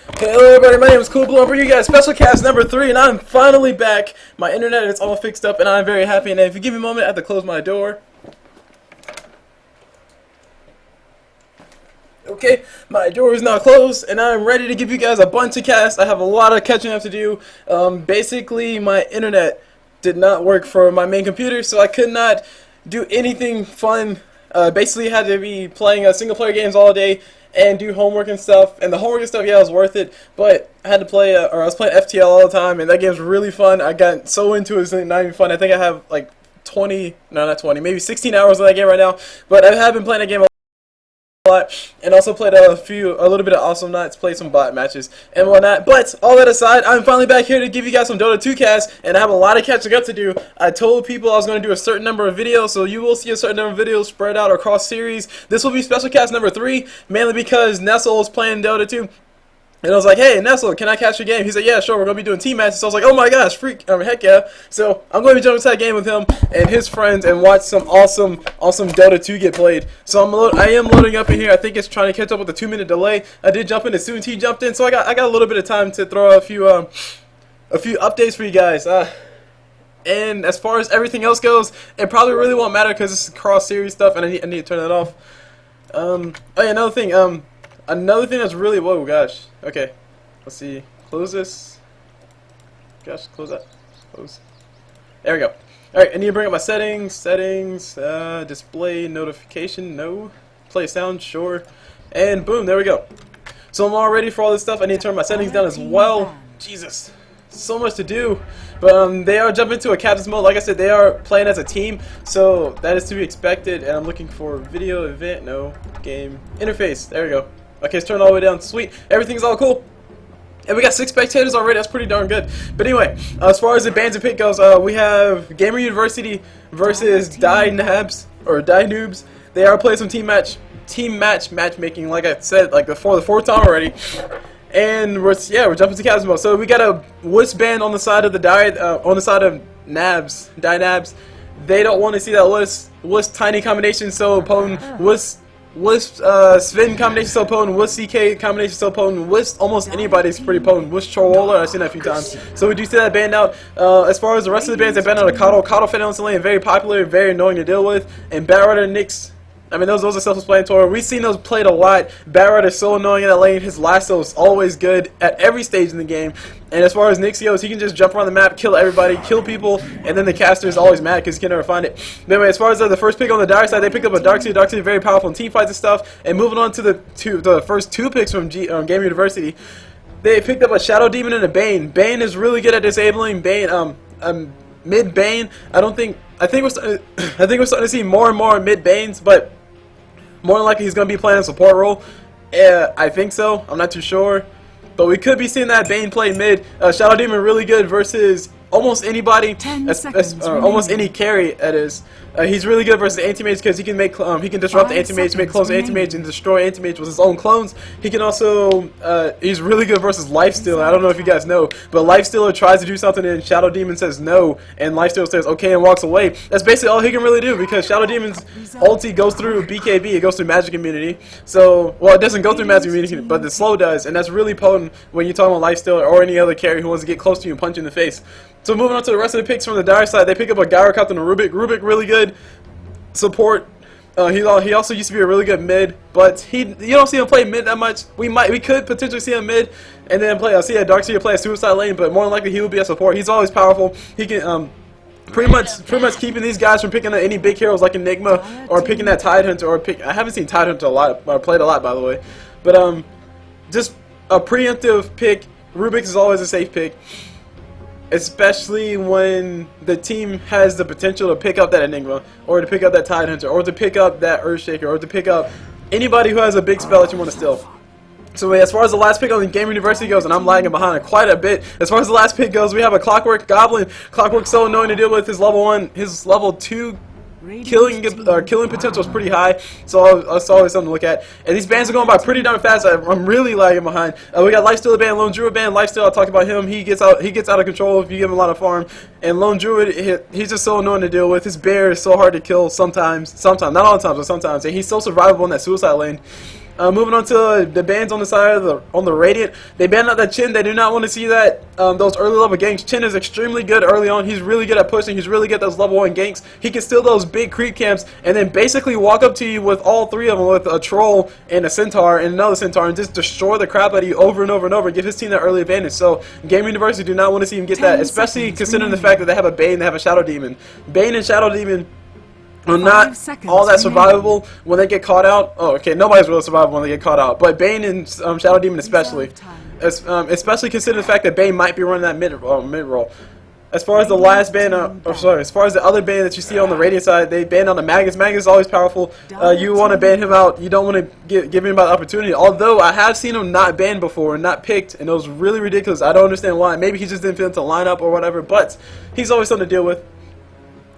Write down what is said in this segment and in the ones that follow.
Hello everybody, my name is Cool Blue. I'm bringing you guys special cast number 3, and I'm finally back. My internet is all fixed up, and I'm very happy. And if you give me a moment, I have to close my door. Okay, my door is now closed, and I'm ready to give you guys a bunch of casts. I have a lot of catching up to do. Basically, my internet did not work for my main computer, so I could not do anything fun. Basically, had to be playing single-player games all day and do homework and stuff. And the homework and stuff, yeah, it was worth it. But I had to play, or I was playing FTL all the time, and that game's really fun. I got so into it, it's not even fun. I think I have like 20, no, not 20, maybe 16 hours in that game right now. But I have been playing that game a lot, and also played a little bit of Awesome Nights, played some bot matches and whatnot. But all that aside, I'm finally back here to give you guys some Dota 2 casts, and I have a lot of catching up to do. I told people I was going to do a certain number of videos, so you will see a certain number of videos spread out across series. This will be special cast number 3, mainly because Nestle is playing Dota 2. And I was like, hey, Nestle, can I catch your game? He said, yeah, sure, we're going to be doing team matches. So I was like, oh my gosh, heck yeah. So I'm going to be jumping into that game with him and his friends and watch some awesome Dota 2 get played. So I am loading up in here. I think it's trying to catch up with the 2-minute delay. I did jump in as soon as he jumped in, so I got a little bit of time to throw a few updates for you guys. And as far as everything else goes, it probably really won't matter because it's cross-series stuff, and I need to turn that off. Oh yeah, another thing that's really, whoa, gosh. Okay, let's see. Close this. Gosh, close that. Close. There we go. Alright, I need to bring up my settings. Display notification, no. Play sound, sure. And boom, there we go. So I'm all ready for all this stuff. I need to turn my settings down as well. Jesus, so much to do. But they are jumping into a captain's mode. Like I said, they are playing as a team, so that is to be expected. And I'm looking for video event, no. Game interface, there we go. Okay, it's turned all the way down. Sweet. Everything's all cool. And we got 6 spectators already. That's pretty darn good. But anyway, as far as the bans and pick goes, we have Gamer University versus NaABS or NaABS. They are playing some team matchmaking. Like I said, like before, the 4th time already. And we're jumping to captain's mode. So we got a WUS band on the side of the on the side of NaABS. They don't want to see that WUS tiny combination so potent. WUS Sven combination so potent, WUS CK combination so potent, WUS almost anybody's pretty potent, WUS Troller, I've seen that a few times. So we do see that banned out. As far as the rest of the bands, they banned out a Coddle fan instantly, and very popular, very annoying to deal with. And Batrider Nyx, I mean, those are self-explanatory. We've seen those played a lot. Batrider is so annoying in that lane. His lasso is always good at every stage in the game. And as far as Nyx goes, he can just jump around the map, kill everybody, kill people, and then the caster is always mad because he can never find it. But anyway, as far as the first pick on the Dire side, they picked up a Darkseid. Darkseid is very powerful in teamfights and stuff. And moving on to the first 2 picks from Gamer University, they picked up a Shadow Demon and a Bane. Bane is really good at disabling. Bane, mid Bane. I think we're starting to see more and more mid Banes, but more than likely he's going to be playing a support role. I think so. I'm not too sure. But we could be seeing that Bane play mid. Shadow Demon really good versus almost anybody, almost any carry. That is, he's really good versus anti-mage because he can make he can disrupt the anti-mage, make clones anti-mage, and destroy anti-mage with his own clones. He can also he's really good versus Lifestealer. I don't know if you guys know, but Lifestealer tries to do something and Shadow Demon says no, and Lifestealer says okay and walks away. That's basically all he can really do because Shadow Demon's ulti goes through BKB, it goes through magic immunity. So, well, it doesn't go through magic immunity, but the slow does, and that's really potent when you're talking about Lifestealer or any other carry who wants to get close to you and punch you in the face. So moving on to the rest of the picks from the Dire side, they pick up a Gyro Captain and a Rubik. Rubik really good support. He also used to be a really good mid, but you don't see him play mid that much. We could potentially see him mid, and then see a Darkseid play a suicide lane, but more than likely he will be a support. He's always powerful. He can pretty much keeping these guys from picking any big heroes like Enigma or picking that Tide Hunter or I haven't seen Tide Hunter a lot, or played a lot by the way, but just a preemptive pick. Rubik is always a safe pick, especially when the team has the potential to pick up that Enigma, or to pick up that Tide Hunter, or to pick up that Earthshaker, or to pick up anybody who has a big spell that you want to steal. So as far as the last pick on the Gamer University goes, and I'm lagging behind it quite a bit, as far as the last pick goes, we have a Clockwork Goblin. Clockwork's so annoying to deal with. His level 1, his level 2 killing potential is pretty high, so that's always something to look at. And these bans are going by pretty darn fast. I'm really lagging behind. We got Lifestealer ban, Lone Druid ban. Lifestealer, I talked about him. He gets out of control if you give him a lot of farm. And Lone Druid, he's just so annoying to deal with. His bear is so hard to kill sometimes, not all the times, but sometimes. And he's so survivable in that suicide lane. Moving on to the bans on the side of the Radiant. They banned out that Chin. They do not want to see that those early level ganks. Chin is extremely good early on. He's really good at pushing. He's really good at those level 1 ganks. He can steal those big creep camps and then basically walk up to you with all 3 of them, with a troll and a centaur and another centaur, and just destroy the crap out of you over and over and over. Give his team that early advantage. So Game University do not want to see him get that, especially considering the fact that they have a Bane, they have a Shadow Demon. Bane and Shadow Demon are not all that survivable when they get caught out. Oh, okay, nobody's really survivable when they get caught out, but Bane and Shadow Demon especially. Especially considering the fact that Bane might be running that mid roll. As far as the last ban, as far as the other ban that you see on the Radiant side, they banned on the Magus. Magus is always powerful. You want to ban him out. You don't want to give him the opportunity. Although I have seen him not banned before, not picked, and it was really ridiculous. I don't understand why. Maybe he just didn't fit into lineup or whatever, but he's always something to deal with.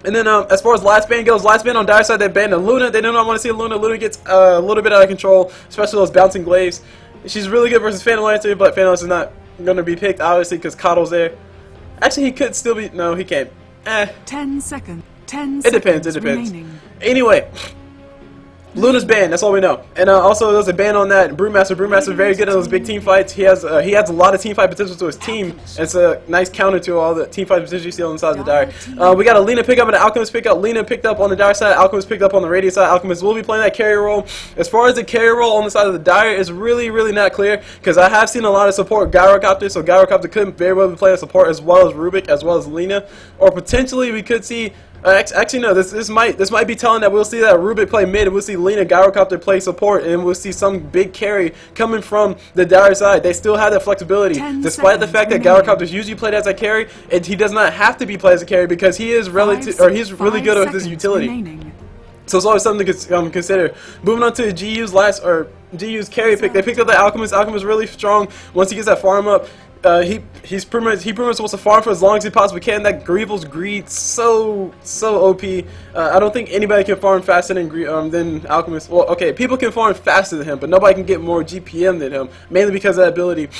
And then as far as last ban goes, last ban on Dire side, they banned on Luna. They do not want to see Luna. Luna gets a little bit out of control, especially those bouncing glaives. She's really good versus Phantom Lancer, but Phantom Lancer is not going to be picked, obviously, because Coddle's there. Actually, he could still be... No, he can't. 10 seconds. 10 it depends, it depends. Remaining. Anyway, Luna's banned, that's all we know. And also, there's a ban on that Brewmaster. Brewmaster very good in those big team fights. He has a lot of team fight potential to his team. It's a nice counter to all the team fight potential you see on the side of the Dire. We got a Lina pickup and an Alchemist pickup. Lina picked up on the Dire side, Alchemist picked up on the Radiant side. Alchemist will be playing that carry role. As far as the carry role on the side of the Dire, is really, really not clear, because I have seen a lot of support Gyrocopter, so Gyrocopter could very well be playing support as well as Rubik, as well as Lina. Or potentially we could see... actually, no. This might be telling that we'll see that Rubik play mid, and we'll see Lina Gyrocopter play support, and we'll see some big carry coming from the Dire side. They still have that flexibility, despite the fact that Gyrocopter is usually played as a carry, and he does not have to be played as a carry because he is he's really good with his utility. So it's always something to consider. Moving on to GU's carry pick. They picked up the Alchemist. Alchemist really strong once he gets that farm up. He pretty much supposed to farm for as long as he possibly can. That Greevil's Greed so OP. I don't think anybody can farm faster than Alchemist. Well, okay, people can farm faster than him, but nobody can get more GPM than him, mainly because of that ability.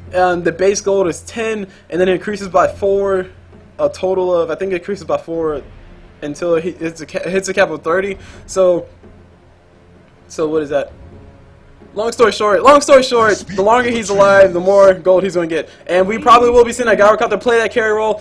The base gold is 10, and then it increases by 4. A total of, I think it increases by 4 until it hits a cap of 30. So what is that? Long story short, the longer he's alive, the more gold he's going to get. And we probably will be seeing that Gyrocopter play that carry role.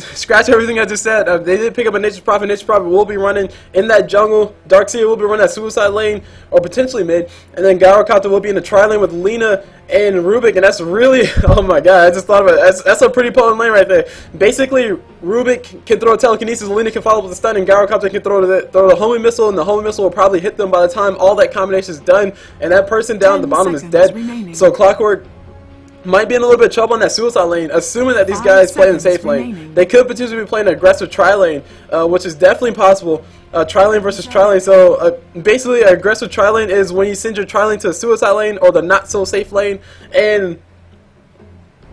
Scratch everything I just said. They did pick up a Nature's Prophet. Nature's Prophet will be running in that jungle. Darkseer will be running that suicide lane, or potentially mid. And then Gyrocopter will be in the tri-lane with Lina and Rubik. And that's really, oh my god, I just thought about it. That's a pretty potent lane right there. Basically, Rubik can throw a telekinesis, Lina can follow with a stun, and Gyrocopter can throw the homing missile, and the homing missile will probably hit them by the time all that combination is done, and that person down at the bottom is dead. So Clockwork might be in a little bit of trouble in that suicide lane, assuming that these guys play in the safe lane. They could potentially be playing an aggressive tri-lane, which is definitely possible. Tri-lane versus tri-lane. So basically, aggressive tri-lane is when you send your tri-lane to a suicide lane or the not so safe lane, and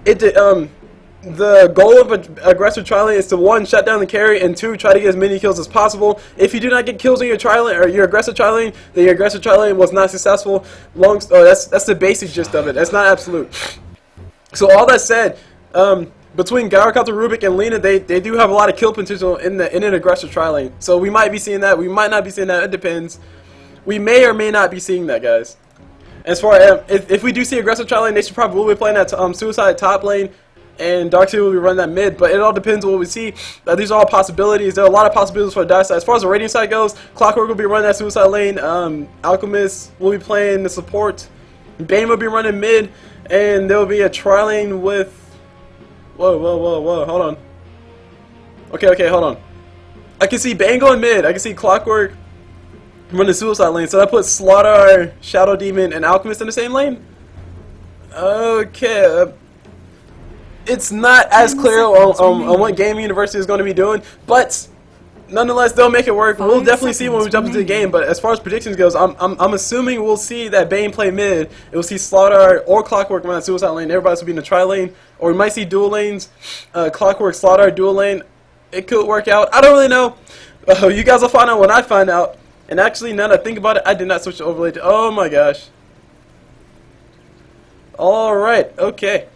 the goal of an aggressive tri-lane is to 1, shut down the carry, and 2, try to get as many kills as possible. If you do not get kills in your tri-lane or your aggressive tri-lane, then your aggressive tri-lane was not successful. That's the basic gist of it. That's not absolute. So all that said, between Gyrocopter, Rubik, and Lina, they do have a lot of kill potential in an aggressive tri-lane. So we might be seeing that. We might not be seeing that. It depends. We may or may not be seeing that, guys. As far as if we do see aggressive tri-lane, they should probably will be playing that suicide top lane, and Darkseer will be running that mid. But it all depends on what we see. These are all possibilities. There are a lot of possibilities for the Dark side. As far as the Radiant side goes, Clockwork will be running that suicide lane. Alchemist will be playing the support. Bane will be running mid, and there will be a tri-lane with. Whoa, hold on. Okay, hold on. I can see Bane going mid. I can see Clockwork running the suicide lane. So that puts Slaughter, Shadow Demon, and Alchemist in the same lane? Okay. It's not as clear on what Game University is going to be doing, but nonetheless, they'll make it work. We'll definitely see when we jump into the game, but as far as predictions goes, I'm assuming we'll see that Bane play mid. We'll see Slaughter or Clockwork run that suicide lane. Everybody's will be in the tri-lane, or we might see dual lanes, Clockwork, Slaughter, dual lane. It could work out. I don't really know. You guys will find out when I find out. And actually, now that I think about it, I did not switch the overlay to... Oh my gosh. Alright, okay.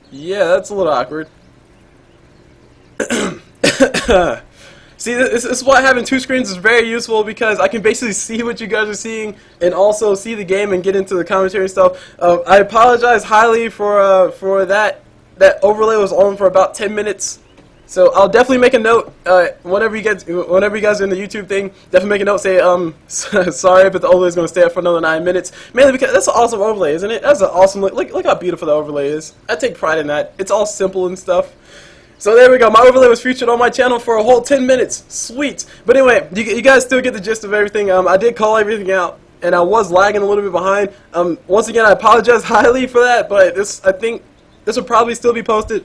Yeah, that's a little awkward. See, this is why having two screens is very useful, because I can basically see what you guys are seeing and also see the game and get into the commentary and stuff. I apologize highly for that. That overlay was on for about 10 minutes. So I'll definitely make a note whenever you guys are in the YouTube thing. Definitely make a note, say sorry, but the overlay is going to stay up for another 9 minutes. Mainly because that's an awesome overlay, isn't it? That's an awesome look how beautiful the overlay is. I take pride in that. It's all simple and stuff. So there we go. My overlay was featured on my channel for a whole 10 minutes. Sweet. But anyway, you guys still get the gist of everything. I did call everything out, and I was lagging a little bit behind. Once again, I apologize highly for that, but I think this will probably still be posted.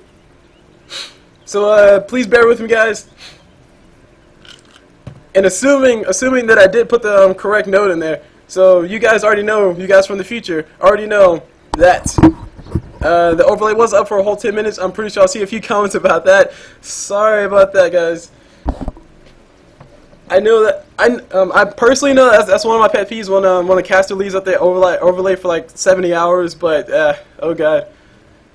So please bear with me, guys. And assuming that I did put the correct note in there, so you guys already know, you guys from the future already know that the overlay was up for a whole 10 minutes. I'm pretty sure I'll see a few comments about that. Sorry about that, guys. I know that I personally know that's one of my pet peeves when a caster leaves up their overlay for like 70 hours. But oh god.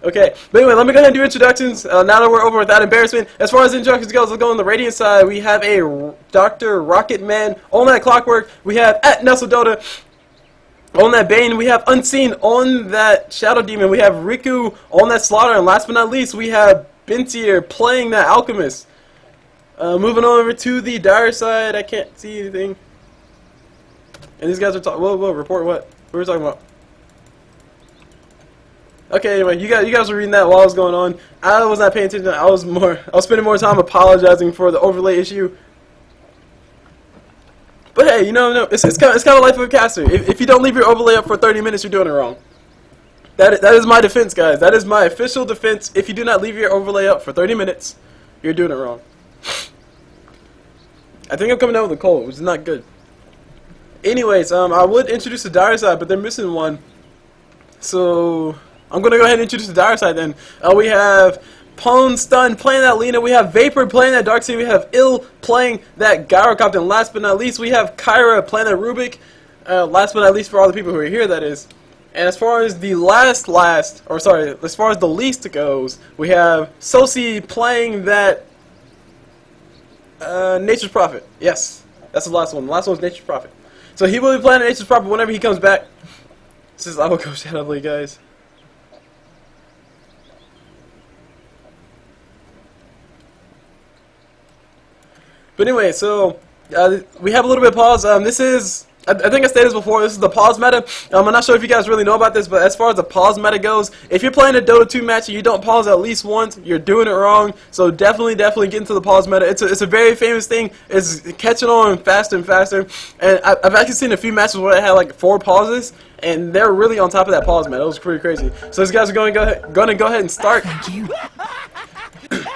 Okay, but anyway, let me go ahead and do introductions. Now that we're over without embarrassment, as far as introductions goes, let's go on the Radiant side. We have a Dr. Rocketman on that Clockwork. We have at Nestle Dota on that Bane. We have Unseen on that Shadow Demon. We have Riku on that Slaughter. And last but not least, we have Bintier playing that Alchemist. Moving on over to the Dire side, I can't see anything. And these guys are talking. Whoa, report what? What are we talking about? Okay, anyway, you guys were reading that while I was going on. I was not paying attention. I was spending more time apologizing for the overlay issue. But hey, no, it's kind of life of a caster. If you don't leave your overlay up for 30 minutes, you're doing it wrong. That is my defense, guys. That is my official defense. If you do not leave your overlay up for 30 minutes, you're doing it wrong. I think I'm coming down with a cold, which is not good. Anyways, I would introduce the Dire side, but they're missing one. So I'm going to go ahead and introduce the Dire side then. We have Pwn Stun playing that Lina. We have Vapor playing that Darkseid. We have Ill playing that Gyrocopter. And last but not least, we have Kyra playing that Rubik. Last but not least, for all the people who are here, that is. And as far as the as far as the least goes, we have Sosi playing that Nature's Prophet. Yes, that's the last one. The last one is Nature's Prophet. So he will be playing Nature's Prophet whenever he comes back. This is I will go Shadow League, guys. But anyway, so we have a little bit of pause. This is, I think I stated this before, this is the pause meta. I'm not sure if you guys really know about this, but as far as the pause meta goes, if you're playing a Dota 2 match and you don't pause at least once, you're doing it wrong. So definitely get into the pause meta. It's a very famous thing. It's catching on faster and faster. And I've actually seen a few matches where I had like 4 pauses, and they're really on top of that pause meta. It was pretty crazy. So these guys are going to go ahead and start.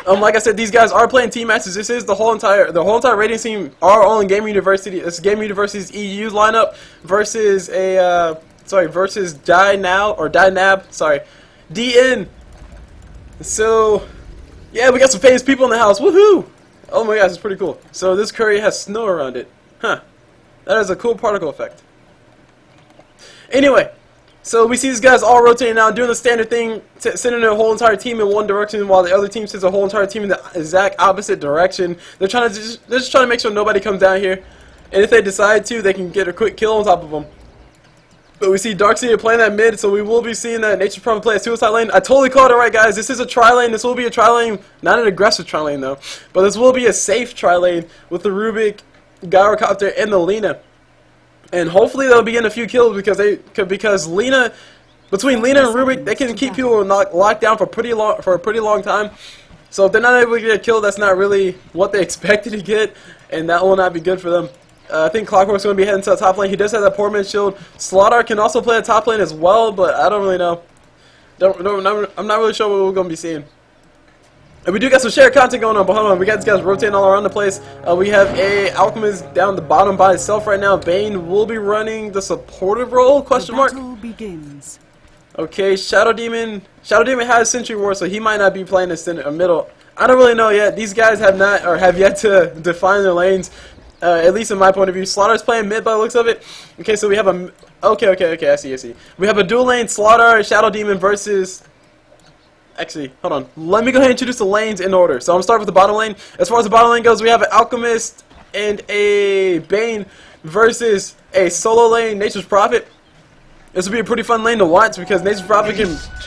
Like I said, these guys are playing team matches. This is the whole entire Radiant team are all in Game University. It's Game University's EU lineup versus versus DN. So yeah, we got some famous people in the house. Woohoo! Oh my gosh, it's pretty cool. So this curry has snow around it. Huh. That is a cool particle effect. Anyway, so we see these guys all rotating now, doing the standard thing, sending their whole entire team in one direction, while the other team sends a whole entire team in the exact opposite direction. They're just trying to make sure nobody comes down here, and if they decide to, they can get a quick kill on top of them. But we see Darkseid playing that mid, so we will be seeing that Nature's Prophet play a suicide lane. I totally called it right, guys. This is a tri lane. This will be a tri lane, not an aggressive tri lane though, but this will be a safe tri lane with the Rubik, Gyrocopter, and the Lina. And hopefully they'll be getting a few kills because between Lina and Rubik, they can keep people locked down for a pretty long time. So if they're not able to get a kill, that's not really what they expected to get, and that will not be good for them. I think Clockwork's going to be heading to the top lane. He does have that poor man's shield. Slaughter can also play the top lane as well, but I don't really know. I'm not really sure what we're going to be seeing. And we do got some shared content going on, but hold on, we got these guys rotating all around the place. We have a Alchemist down the bottom by itself right now. Bane will be running the supportive role, question mark. The battle begins. Okay, Shadow Demon has Sentry War, so he might not be playing this in a middle. I don't really know yet. These guys have yet to define their lanes, at least in my point of view. Slaughter's playing mid by the looks of it. Okay, so we have a, okay, I see. We have a dual lane Slaughter, Shadow Demon versus Actually, hold on. Let me go ahead and introduce the lanes in order. So I'm gonna start with the bottom lane. As far as the bottom lane goes, we have an Alchemist and a Bane versus a solo lane, Nature's Prophet. This will be a pretty fun lane to watch because Nature's Prophet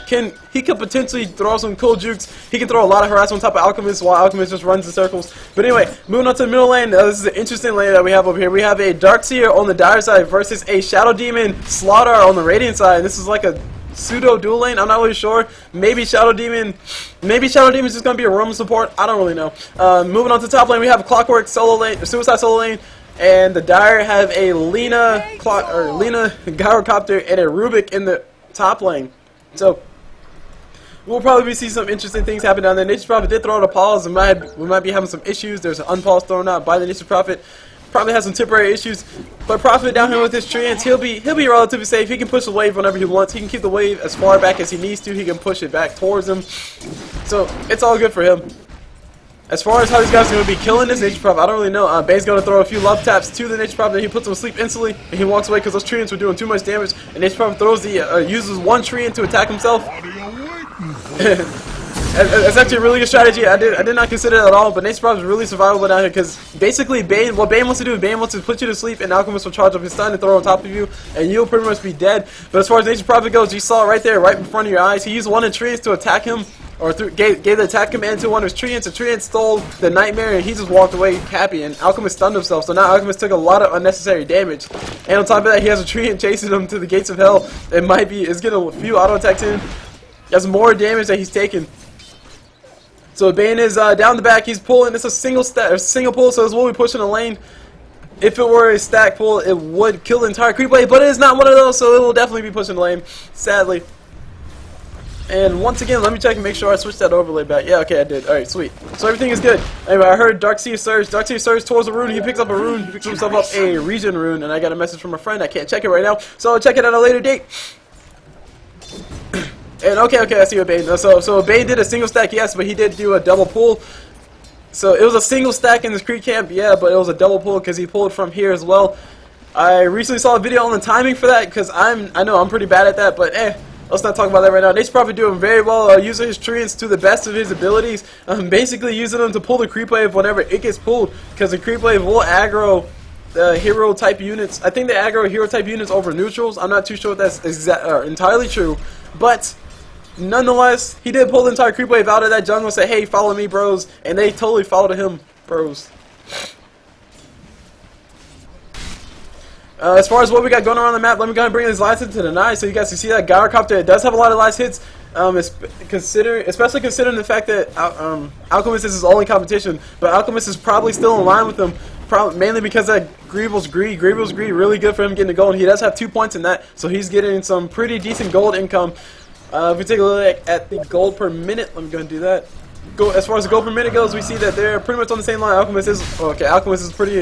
can potentially throw some cool jukes. He can throw a lot of harassment on top of Alchemist while Alchemist just runs in circles. But anyway, moving on to the middle lane, this is an interesting lane that we have over here. We have a Darkseer on the Dire side versus a Shadow Demon Slardar on the Radiant side. This is like a pseudo dual lane. I'm not really sure. Maybe Shadow Demon is just gonna be a roam support. I don't really know. Moving on to the top lane, we have a Clockwork solo lane, Suicide solo lane. And the Dire have a Lina Gyrocopter and a Rubik in the top lane. So we'll probably see some interesting things happen down there. Nature's Prophet did throw out a pause, and we might be having some issues. There's an unpause thrown out by the Nature's Prophet. Probably has some temporary issues. But Prophet down here with his treants, he'll be relatively safe. He can push the wave whenever he wants. He can keep the wave as far back as he needs to. He can push it back towards him. So it's all good for him. As far as how these guys are going to be killing this Nature's Prophet, I don't really know. Bane's going to throw a few love taps to the Nature's Prophet, and he puts him to sleep instantly, and he walks away because those treants were doing too much damage. And Nature's Prophet throws uses one treant to attack himself. It's actually a really good strategy. I did not consider it at all, but Nature's Prophet is really survivable down here because basically what Bane wants to do is Bane wants to put you to sleep, and Alchemist will charge up his stun and throw on top of you, and you'll pretty much be dead. But as far as Nature's Prophet goes, you saw it right there, right in front of your eyes. He used one of the treants to attack him. Or gave the attack command to one of his treants. The treant stole the Nightmare, and he just walked away happy. And Alchemist stunned himself, so now Alchemist took a lot of unnecessary damage. And on top of that, he has a treant chasing him to the gates of hell. It's getting a few auto attacks in. That's more damage that he's taking. So Bane is down the back. He's pulling. It's a single pull, so this will be pushing the lane. If it were a stack pull, it would kill the entire creep wave, but it is not one of those, so it will definitely be pushing the lane. Sadly. And once again, let me check and make sure I switched that overlay back. Yeah, okay, I did. Alright, sweet. So everything is good. Anyway, I heard Darkseer surge. Darkseer surge towards a rune. He picks up a rune. He picks himself up a regen rune. And I got a message from a friend. I can't check it right now. So I'll check it at a later date. And okay, I see what Bane does. So Bane did a single stack, yes, but he did do a double pull. So it was a single stack in this creep camp, yeah, but it was a double pull because he pulled from here as well. I recently saw a video on the timing for that because I know I'm pretty bad at that, but let's not talk about that right now. Nature's Prophet doing very well, using his treants to the best of his abilities. Basically using them to pull the creep wave whenever it gets pulled, because the creep wave will aggro hero type units. I think they aggro hero type units over neutrals. I'm not too sure if that's entirely true, but nonetheless, he did pull the entire creep wave out of that jungle and say, "Hey, follow me, bros," and they totally followed him, bros. As far as what we got going on the map, let me go ahead and bring these last hits to the nine so you guys can see that Gyrocopter. It does have a lot of last hits, especially considering the fact that Alchemist is his only competition, but Alchemist is probably still in line with him, mainly because of that Greevil's Greed. Greevil's Greed really good for him getting the gold. He does have 2 points in that, so he's getting some pretty decent gold income. If we take a look at the gold per minute, let me go and do that. As far as the gold per minute goes, we see that they're pretty much on the same line. Alchemist is pretty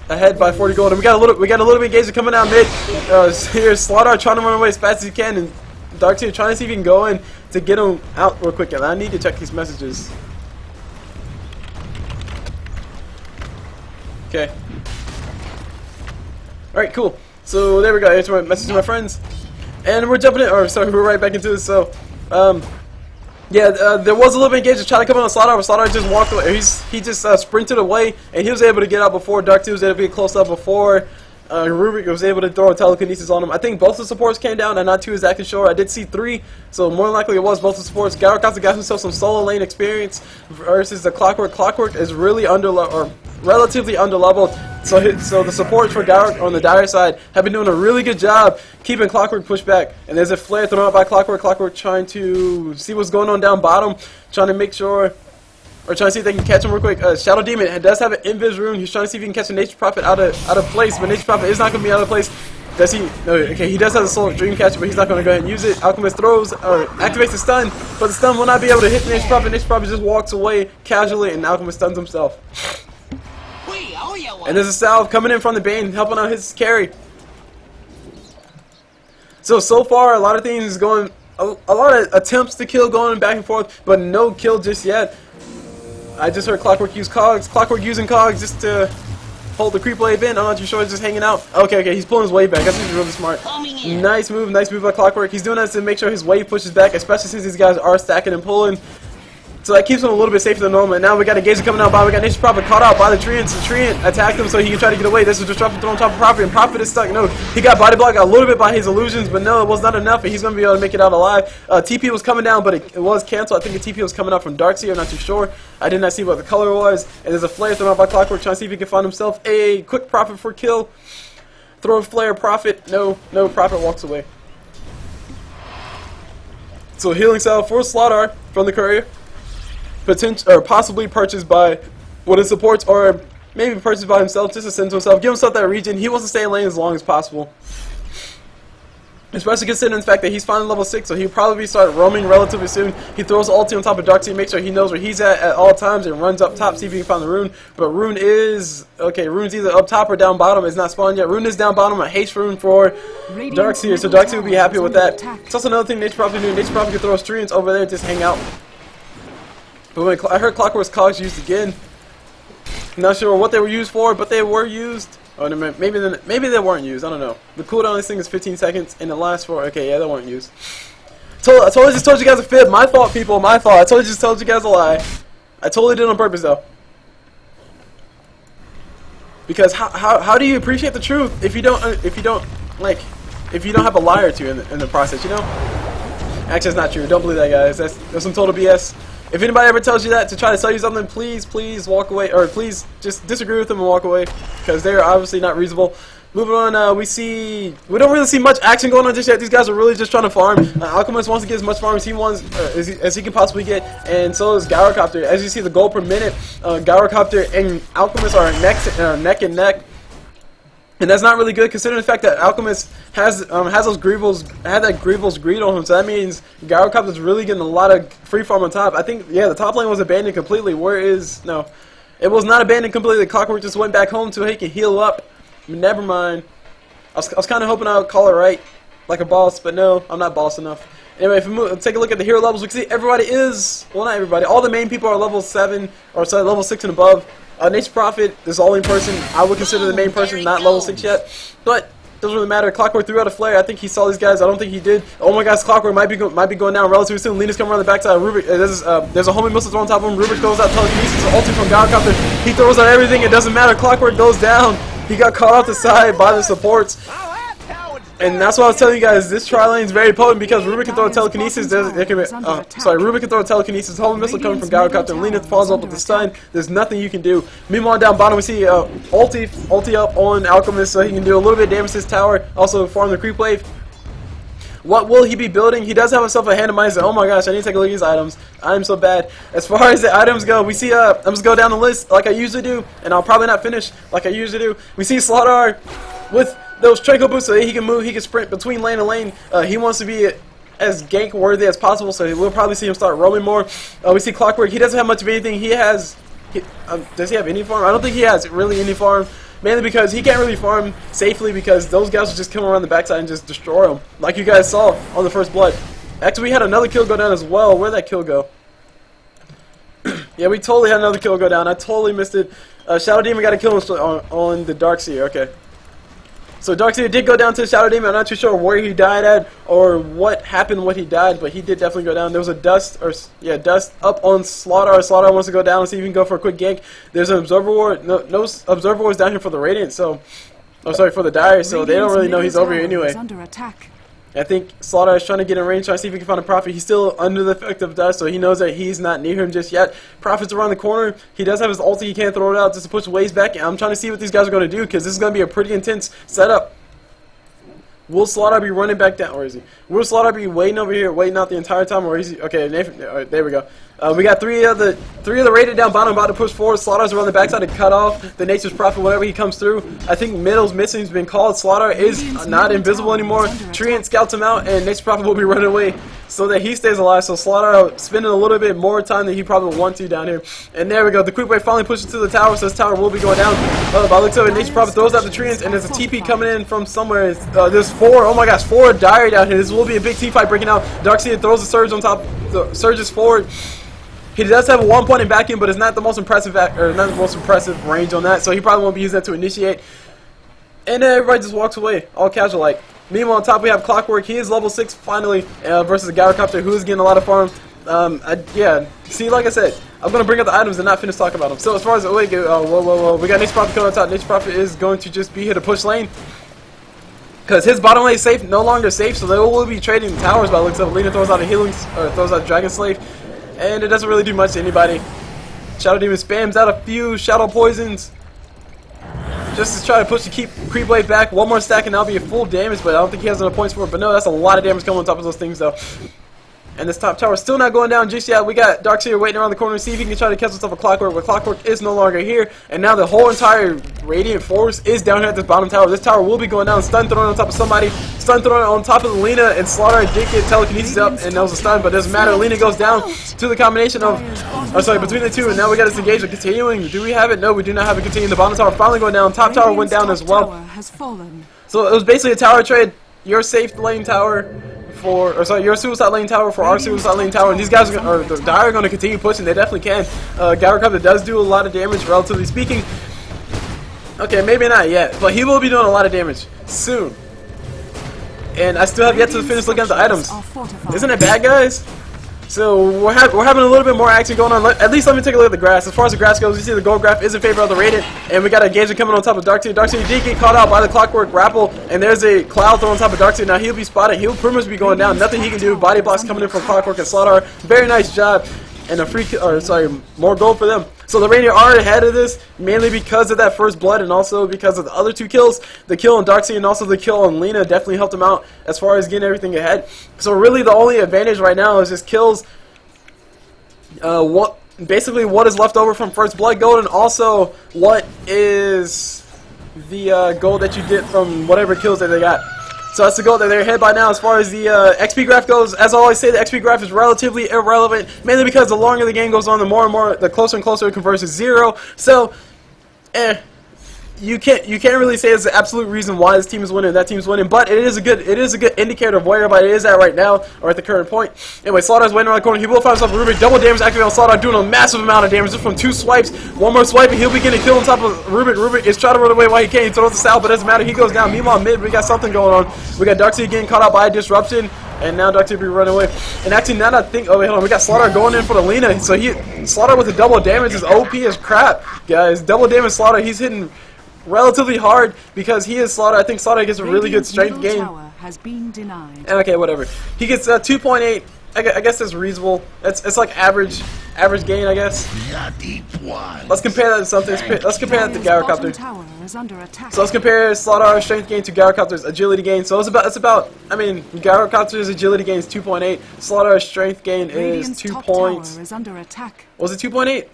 ahead by 40 gold, and we got a little bit of engagement coming out mid. Here's Slardar trying to run away as fast as he can, and Darkseer trying to see if he can go in to get him out real quick. And I need to check these messages. Okay. All right, cool. So there we go. Here's my message to my friends, and we're jumping in. We're right back into this. So, yeah, there was a little bit of engagement trying to come on Slardar, but Slardar just walked away. He just sprinted away, and he was able to get out before Darkseer was able to get close up before Rubik was able to throw a telekinesis on him. I think both the supports came down. I'm not too exactly sure. I did see 3, so more than likely it was both the supports. Gyrocopter got himself some solo lane experience versus the Clockwork. Clockwork is really relatively underleveled. So the supports for Gyro on the Dire side have been doing a really good job keeping Clockwork pushed back. And there's a flare thrown out by Clockwork. Clockwork trying to see what's going on down bottom, trying to make sure, or trying to see if they can catch him real quick. Shadow Demon does have an Invis rune. He's trying to see if he can catch a Nature's Prophet out of place, but Nature's Prophet is not going to be out of place. Does he? No, okay, he does have the Soul of Dreamcatcher, but he's not going to go ahead and use it. Alchemist throws, or activates the stun, but the stun will not be able to hit Nature's Prophet. Nature's Prophet just walks away casually, and Alchemist stuns himself. And there's a salve coming in from the Bane, helping out his carry. So far, a lot of things going, a lot of attempts to kill going back and forth, but no kill just yet. I just heard Clockwork use cogs. Clockwork using cogs just to hold the creep wave in. I'm not too sure. He's just hanging out. Okay, he's pulling his wave back. That's he's really smart. Nice move by Clockwork. He's doing that to make sure his wave pushes back, especially since these guys are stacking and pulling. So that keeps him a little bit safer than normal. And now we got a Gazer coming out by. We got Nature's Prophet caught out by the Treant. The Treant attacked him so he can try to get away. This is disruptive throw on top of Prophet, and Prophet is stuck. No, he got body blocked a little bit by his illusions, but no, it was not enough, and he's going to be able to make it out alive. TP was coming down, but it was canceled. I think the TP was coming out from Darkseer. I'm not too sure. I did not see what the color was. And there's a flare thrown out by Clockwork, trying to see if he can find himself a quick Prophet for kill. Throw a flare, Prophet. No, Prophet walks away. So healing cell for Slaughter from the courier. Possibly purchased by one of the supports, or maybe purchased by himself just to send to himself. Give himself that region. He wants to stay in lane as long as possible. Especially considering the fact that he's finally level 6, so he'll probably start roaming relatively soon. He throws ulti on top of Darkseer, make sure he knows where he's at all times, and runs up top, see if he can find the rune. But rune is... okay, rune's either up top or down bottom. It's not spawned yet. Rune is down bottom, a haste rune for Darkseer, so Darkseer will be happy with that. It's also another thing Nature's Prophet can do. Nature's Prophet can throw streams over there and just hang out. But when I heard Clockwork's cogs used again, not sure what they were used for, but they were used. Oh, maybe they weren't used. I don't know. The cooldown on this thing is 15 seconds, and it lasts for... okay, yeah, they weren't used. I totally just told you guys a fib. My fault, people. My fault. I totally just told you guys a lie. I totally did it on purpose, though. Because how do you appreciate the truth if you don't have a lie or two in the process, you know? Actually, that's not true. Don't believe that, guys. That's some total BS. If anybody ever tells you that to try to sell you something, please walk away, or please just disagree with them and walk away, because they're obviously not reasonable. Moving on, we don't really see much action going on just yet. These guys are really just trying to farm. Alchemist wants to get as much farm as he wants, as he can possibly get, and so is Gyrocopter. As you see, the gold per minute, Gyrocopter and Alchemist are neck and neck. And that's not really good, considering the fact that Alchemist has those Greevil's, had that Greevil's greed on him. So that means Gyrocopter's really getting a lot of free farm on top. I think, yeah, the top lane was abandoned completely. No, it was not abandoned completely. Clockwork just went back home so he can heal up. Never mind. I was kind of hoping I would call it right, like a boss, but no, I'm not boss enough. Anyway, if we take a look at the hero levels, we can see everybody is, well, not everybody, all the main people are level 7, or sorry, level 6 and above. Nature's Prophet is the only person I would consider the main person, not level 6 yet, but doesn't really matter. Clockwork threw out a flare. I think he saw these guys. I don't think he did. Oh my gosh, Clockwork might be going down relatively soon. Lena's coming around the backside. Rubik, there's a homing missile thrown on top of him. Rubik throws out telekinesis, ulti from Gyrocopter. He throws out everything. It doesn't matter. Clockwork goes down. He got caught off the side by the supports. And that's what I was telling you guys. This tri-lane is very potent because Rubik can throw a telekinesis. Rubik can throw a telekinesis. Homing missile coming from Gyrocopter. And Lena falls up with the stun. There's nothing you can do. Meanwhile, down bottom we see ulti up on Alchemist, so he can do a little bit of damage to his tower. Also farm the creep wave. What will he be building? He does have himself a hand of mines. Oh my gosh, I need to take a look at these items. I'm so bad. As far as the items go, we see, I'm just go down the list like I usually do, and I'll probably not finish like I usually do. We see Slaughter with those Traco boots so he can move, he can sprint between lane and lane. He wants to be as gank worthy as possible, so we'll probably see him start roaming more. We see Clockwork. He doesn't have much of anything. Does he have any farm? I don't think he has really any farm. Mainly because he can't really farm safely because those guys will just come around the backside and just destroy him. Like you guys saw on the first blood. Actually, we had another kill go down as well. Where'd that kill go? Yeah, we totally had another kill go down. I totally missed it. Shadow Demon got a kill on the Darkseer. Okay. So Darkseer did go down to the Shadow Demon. I'm not too sure where he died at or what happened when he died, but he did definitely go down. There was a dust up on Slaughter. Slaughter wants to go down and see if he can go for a quick gank. There's an Observer Ward. No Observer Ward is down here for the Radiant, so... oh, sorry, for the Dire, so they don't really know he's over here anyway. I think Slaughter is trying to get in range, trying to see if he can find a Prophet. He's still under the effect of dust, so he knows that he's not near him just yet. Prophet's around the corner. He does have his ulti. He can't throw it out just to push waves back. And I'm trying to see what these guys are going to do because this is going to be a pretty intense setup. Will Slaughter be running back down? Where is he? Will Slaughter be waiting over here, waiting out the entire time, or is he? Okay, there we go. We got three of the rated down bottom about to push forward. Slaughter's around the backside to cut off the Nature's Prophet whenever he comes through. I think middle's missing. He's been called. Slaughter is not invisible anymore. Treant scouts him out, and Nature's Prophet will be running away so that he stays alive. So Slaughter spending a little bit more time than he probably would want to down here. And there we go. The quick wave finally pushes to the tower, so this tower will be going down. By the looks of it, Nature's Prophet throws out the Treants, and there's a TP coming in from somewhere. There's four. Oh my gosh, four Dire down here. This will be a big team fight breaking out. Darkseer throws the Surge on top. The Surge is forward. He does have a 1-point in vacuum, but it's not the most impressive range on that, so he probably won't be using that to initiate. And then everybody just walks away, all casual like. Meanwhile, on top we have Clockwork. He is level 6 finally, versus a Gyrocopter who is getting a lot of farm. Yeah, see, like I said, I'm going to bring up the items and not finish talking about them. So as far as, wait, whoa, we got Nature Prophet coming on top. Nature Prophet is going to just be here to push lane. Because his bottom lane is safe, no longer safe, so they will be trading towers by the looks of it. Lena throws out a healing, or throws out Dragon Slave, and it doesn't really do much to anybody. Shadow Demon spams out a few Shadow Poisons, just to try to push the Creep Blade back. One more stack and that'll be a full damage, but I don't think he has enough points for it. But no, that's a lot of damage coming on top of those things though. And this top tower is still not going down just yet. We got Darkseer waiting around the corner to see if he can try to catch himself a Clockwork, but Clockwork is no longer here. And now the whole entire Radiant Force is down here at this bottom tower. This tower will be going down. Stun thrown on top of somebody. Stun thrown on top of Lena, and Slaughter did get telekinesis up, and that was a stun, but it doesn't matter. Lena goes down to the combination of, between the two, and now we got this engagement continuing. Do we have it? No, we do not have it continuing. The bottom tower finally going down. Top tower went down as well. So it was basically a tower trade. Your safe lane tower for, your suicide lane tower for our suicide lane tower, and these guys are, the Dire are going to continue pushing. They definitely can. Gyrocopter does do a lot of damage, relatively speaking. Okay, maybe not yet, but he will be doing a lot of damage soon. And I still have yet to finish looking at the items. Isn't it bad, guys? So we're having a little bit more action going on. At least let me take a look at the grass. As far as the grass goes, you see the gold graph is in favor of the Radiant, and we got a engagement coming on top of Darkseer. Darkseer did get caught out by the Clockwork grapple, and there's a cloud thrown on top of Darkseer. Now he'll be spotted. He'll pretty much be going down. Nothing he can do. Body blocks coming in from Clockwork and Slaughter. Very nice job, and a free, more gold for them. So the Radiant are ahead of this, mainly because of that first blood and also because of the other two kills. The kill on Darkseer and also the kill on Lena definitely helped them out as far as getting everything ahead. So really the only advantage right now is just kills, basically what is left over from first blood gold, and also what is the gold that you get from whatever kills that they got. So that's the goal that they're ahead by now. As far as the XP graph goes, as I always say, the XP graph is relatively irrelevant, mainly because the longer the game goes on, the more and more, the closer and closer it converts to 0. So, you can't really say it's the absolute reason why this team is winning, that team's winning, but it is a good indicator of where everybody is at right now, or at the current point. Anyway, Slaughter's waiting around the corner. He will find himself a Rubik. Double damage activated on Slaughter, doing a massive amount of damage just from 2 swipes. One more swipe and he'll be getting killed on top of Rubik. Rubik is trying to run away while he can. He throws the salve, but it doesn't matter. He goes down. Meanwhile, mid, we got something going on. We got Darkseer getting caught out by a disruption, and now Darkseer be running away. And actually, now that I think, oh wait, hold on, we got Slaughter going in for the Lena. So Slaughter with the double damage is OP as crap, guys. Double damage Slaughter. He's hitting relatively hard because he is Slaughter. I think Slaughter gets a really good strength gain. Has been denied. And okay, whatever. He gets 2.8. I guess that's reasonable. It's like average gain, I guess. Let's compare that to something. Let's compare that to Gyrocopter. So let's compare Slaughter's strength gain to Gyrocopter's agility gain. So it's about. I mean, Gyrocopter's agility gain is 2.8. Slaughter's strength gain is 2 points. Was it 2.8?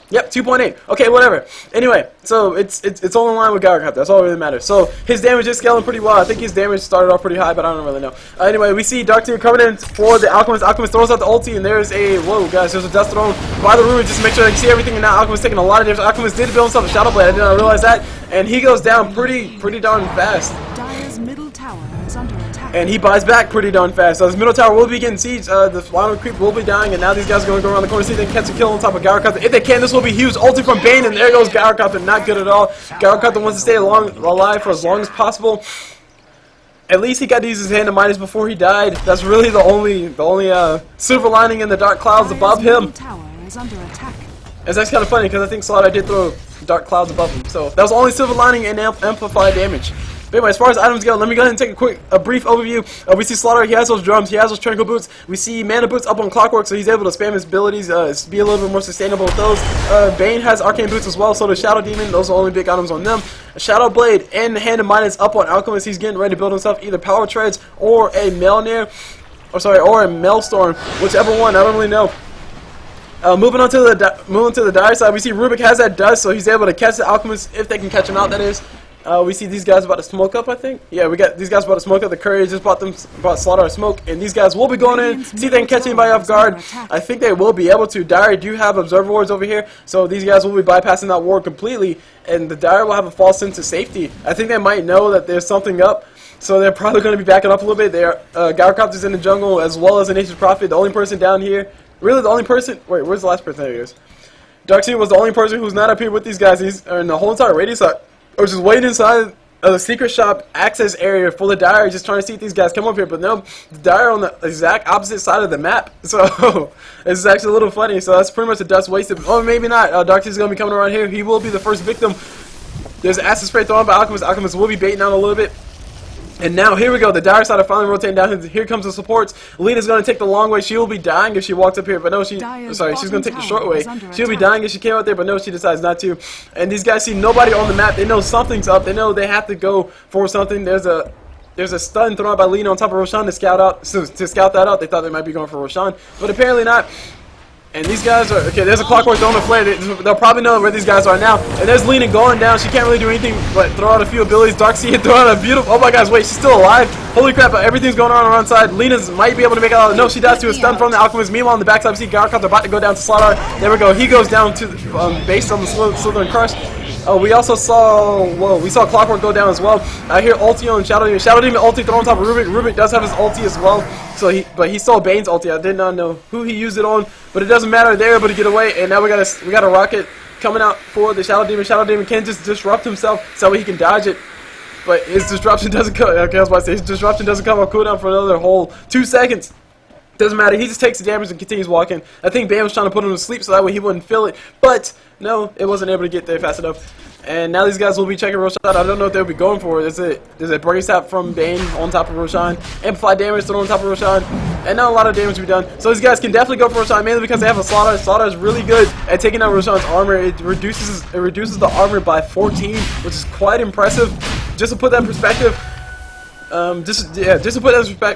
Yep, 2.8. Okay, whatever. Anyway, so it's all in line with Gyrocopter. That's all that really matters. So his damage is scaling pretty well. I think his damage started off pretty high, but I don't really know. Anyway, we see Darkseer coming in for the Alchemist. Alchemist throws out the ulti, and there's a guys. There's a dust thrown by the Ruin just to make sure they can see everything. And now Alchemist taking a lot of damage. Alchemist did build himself a Shadow Blade. I did not realize that, and he goes down pretty darn fast. Dire's middle tower is under attack. And he buys back pretty darn fast. So his middle tower will be getting sieged. The final creep will be dying, and now these guys are going to go around the corner, see if they can catch a kill on top of Gyrocopter. If they can, this will be huge. Ulti from Bane, and there goes Gyrocopter. Not good at all. Gyrocopter wants to stay alive for as long as possible. At least he got to use his hand to minus before he died. That's really the only silver lining in the dark clouds above him. It's actually kind of funny because I think Slaughter did throw dark clouds above him. So that was the only silver lining and amplified damage. But anyway, as far as items go, let me go ahead and take a brief overview. We see Slaughter, he has those drums, he has those Tranquil Boots. We see Mana Boots up on Clockwork, so he's able to spam his abilities, be a little bit more sustainable with those. Bane has Arcane Boots as well, so does Shadow Demon, those are the only big items on them. Shadow Blade and Hand of Minus up on Alchemist, he's getting ready to build himself either Power Treads or a Melnir, or a Maelstrom, whichever one, I don't really know. Moving to the Dire side, we see Rubik has that dust, so he's able to catch the Alchemist if they can catch him out, that is. We see these guys about to smoke up, I think. Yeah, we got these guys about to smoke up. The Courier just brought Slaughter a smoke, and these guys will be going in, see if they can catch anybody off guard. I think they will be able to. Dire do have Observer Wards over here, so these guys will be bypassing that ward completely, and the Dire will have a false sense of safety. I think they might know that there's something up, so they're probably going to be backing up a little bit. Gyrocopter's in the jungle, as well as a Nature's Prophet. The only person down here Really, the only person. Wait, where's the last person? There he is. Darkseid was the only person who's not up here with these guys. He's in the whole entire radius. Or just waiting inside of the secret shop access area full of dire, just trying to see if these guys come up here. But no, the dire on the exact opposite side of the map. So this is actually a little funny. So that's pretty much a dust wasted. Oh, maybe not. Darkseid's gonna be coming around here. He will be the first victim. There's an acid spray thrown by Alchemist. Alchemist will be baiting out a little bit. And now, here we go. The dire side are finally rotating down. Here comes the supports. Lena's going to take the long way. She will be dying if she walks up here. But no, she's going to take the short way. She'll be dying if she came out there. But no, she decides not to. And these guys see nobody on the map. They know something's up. They know they have to go for something. There's a stun thrown out by Lena on top of Roshan to scout that out. They thought they might be going for Roshan. But apparently not. And these guys are, okay, there's a clockwork throwing a flare. They'll probably know where these guys are now. And there's Lena going down. She can't really do anything but throw out a few abilities. Darkseid throw out a beautiful, oh my gosh, wait, she's still alive. Holy crap, everything's going on the side. Lena's might be able to make it out. No, she dies to a stun from the Alchemist. Meanwhile, on the backside, we see Garcop about to go down to Slaughter. There we go. He goes down to based on the Slytherin Crush. We also saw, we saw Clockwork go down as well. I hear ulti on Shadow Demon. Shadow Demon ulti thrown on top of Rubik. Rubik does have his ulti as well. So but he stole Bane's ulti. I did not know who he used it on, but it doesn't matter. They're able to get away, and now we got a rocket coming out for the Shadow Demon. Shadow Demon can just disrupt himself so he can dodge it. But his disruption doesn't come. Okay, I was about to say his disruption doesn't come on cooldown for another whole 2 seconds. Doesn't matter. He just takes the damage and continues walking. I think Bam was trying to put him to sleep so that way he wouldn't feel it. But no, it wasn't able to get there fast enough. And now these guys will be checking Roshan. I don't know if they'll be going for it. There's a brain tap from Bane on top of Roshan. Amplified damage thrown on top of Roshan. And not a lot of damage to be done. So these guys can definitely go for Roshan, mainly because they have a Slaughter. Slaughter is really good at taking out Roshan's armor. It reduces the armor by 14, which is quite impressive. Just to put that in perspective,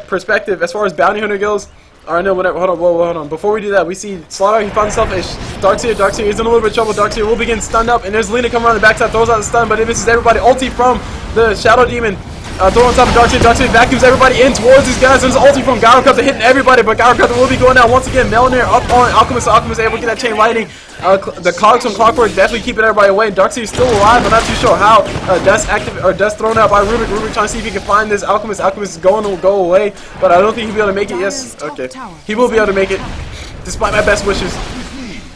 perspective, as far as Bounty Hunter goes. Alright, no, whatever. Hold on. Before we do that, we see Slaughter. He found himself a Darkseid. Darkseid is in a little bit of trouble. Darkseid will begin stunned up, and there's Lena coming around the backside, throws out the stun, but it misses everybody. Ulti from the Shadow Demon. Throw on top of Darkseid. Darkseid vacuums everybody in towards these guys. There's ulti from Gyrocopter hitting everybody, but Gyrocopter will be going down once again. Melnir up on Alchemist. So Alchemist able to get that chain lightning. The cogs from Clockwork definitely keeping everybody away. Darkseid is still alive. I'm not too sure how. Dust thrown out by Rubik. Rubik trying to see if he can find this Alchemist. Alchemist is going to go away, but I don't think he'll be able to make it. Yes, okay. He will be able to make it, despite my best wishes.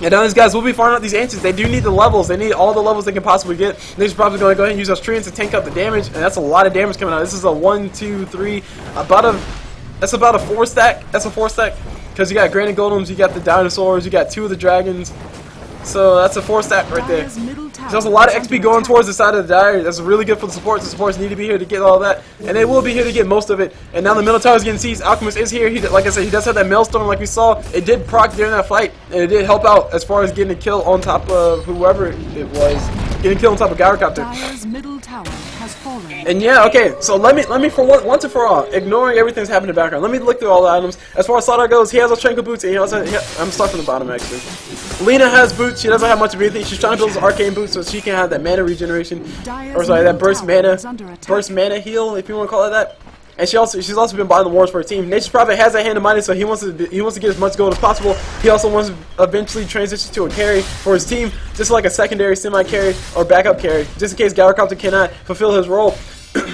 And now these guys will be farming out these answers. They do need the levels. They need all the levels they can possibly get. They're just probably going to go ahead and use those treants to tank up the damage, and that's a lot of damage coming out. This is a 1, 2, 3, that's about a 4 stack. That's a 4 stack because you got Granite Golems, you got the dinosaurs, you got 2 of the dragons. So that's a 4 stack right there. So there's a lot of XP going towards the side of the dire. That's really good for the supports. The supports need to be here to get all that, and they will be here to get most of it. And now the middle tower is getting seized. Alchemist is here. Like I said, he does have that Maelstrom like we saw. It did proc during that fight, and it did help out as far as getting a kill on top of whoever it was. Getting a kill on top of Gyrocopter. Dire's middle tower has fallen. And yeah, okay, so let me for once and for all, ignoring everything that's happening in the background, let me look through all the items. As far as Slaughter goes, he has those Tranquil boots, and he also, I'm stuck from the bottom actually. Lena has boots. She doesn't have much of anything. She's trying to build those arcane boots so she can have that mana regeneration, or sorry, that burst mana heal, if you want to call it that. And she's also been buying the wars for her team. Nature's Prophet has that hand in mind, so he wants to get as much gold as possible. He also wants to eventually transition to a carry for his team, just like a secondary semi-carry or backup carry, just in case Gyrocopter cannot fulfill his role.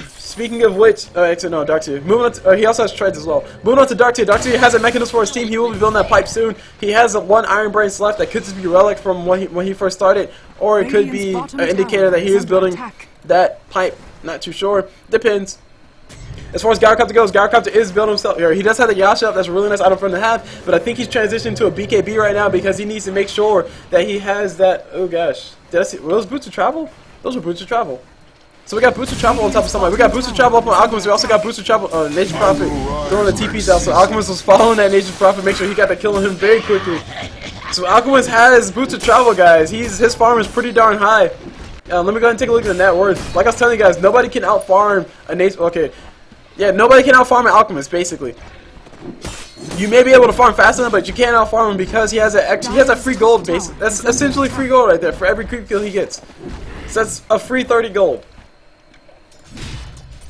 Speaking of which, actually no, Darkseid. Moving on to, he also has treads as well. Moving on to Darkseid. Darkseid has a mechanism for his team. He will be building that pipe soon. He has one Iron Brains left that could just be relic from when he first started, or it could be an indicator that he is building that pipe. Not too sure. Depends. As far as Gyrocopter goes, Gyrocopter is building himself. He does have the Yasha up. That's a really nice item for him to have. But I think he's transitioning to a BKB right now because he needs to make sure that he has that. Oh gosh, did I see? Were those boots of travel? Those were boots of travel. So we got boots of travel on top of somebody. We got boots of travel up on Alchemist. We also got boots of travel. Nature's Prophet throwing the TPs out. So Alchemist was following that Nature's Prophet. Make sure he got that kill on him very quickly. So Alchemist has boots of travel, guys. His farm is pretty darn high. Let me go ahead and take a look at the net worth. Like I was telling you guys, nobody can out farm a Nature. Okay. Yeah, nobody can out-farm an Alchemist, basically. You may be able to farm faster than him, but you can't out-farm him because he has a free gold base. That's essentially free gold right there for every creep kill he gets. So that's a free 30 gold.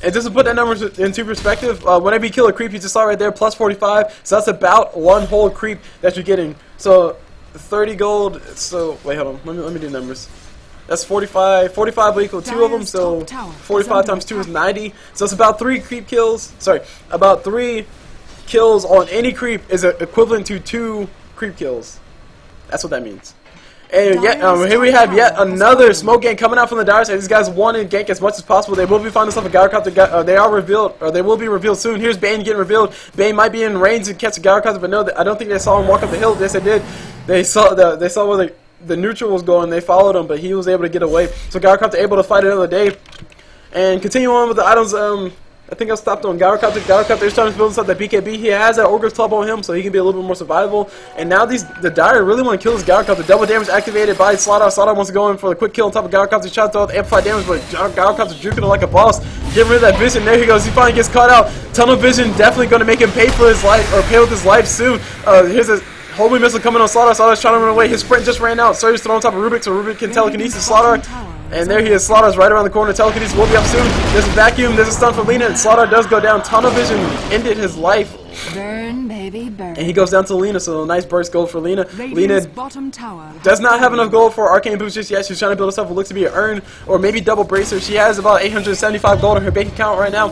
And just to put that number into perspective, whenever you kill a creep, you just saw right there, plus 45. So that's about one whole creep that you're getting. So 30 gold. So wait, hold on. Let me do numbers. That's 45. 45 will equal 2 of them, so 45 times 2 is 90. So it's about 3 creep kills. Sorry, about 3 kills on any creep is equivalent to 2 creep kills. That's what that means. And here we have yet another smoke gank coming out from the dire side. These guys want to gank as much as possible. They will be finding themselves a Gyrocopter. They are revealed, or they will be revealed soon. Here's Bane getting revealed. Bane might be in range to catch a Gyrocopter, but no, I don't think they saw him walk up the hill. Yes, they did. They saw where the neutral was going. They followed him, but he was able to get away. So Gyrocopter able to fight another day. And continue on with the items. I think I stopped on Gyrocopter. Gyrocopter is trying to build himself that BKB. He has that Ogre's Club on him, so he can be a little bit more survivable. And now the Dire really want to kill this Gyrocopter. Double damage activated by Slaughter. Slaughter wants to go in for the quick kill on top of Gyrocopter. Trying to throw out the amplified damage, but Gyrocopter juking him like a boss. Getting rid of that vision. There he goes. He finally gets caught out. Tunnel vision definitely going to make him pay for his life, or pay with his life soon. Here's a homing missile coming on Slaughter. Slaughter's trying to run away. His sprint just ran out. Surge's thrown on top of Rubik, so Rubik can telekinesis Slaughter. And there he is. Slaughter's right around the corner. Telekinesis will be up soon. There's a vacuum. There's a stun for Lena. And Slaughter does go down. Tunnel vision ended his life. Burn, baby, burn. And he goes down to Lena. So a nice burst gold for Lena. Lena bottom tower does not have enough gold for Arcane Boost just yet. She's trying to build herself what looks to be an urn or maybe double bracer. She has about 875 gold in her bank account right now.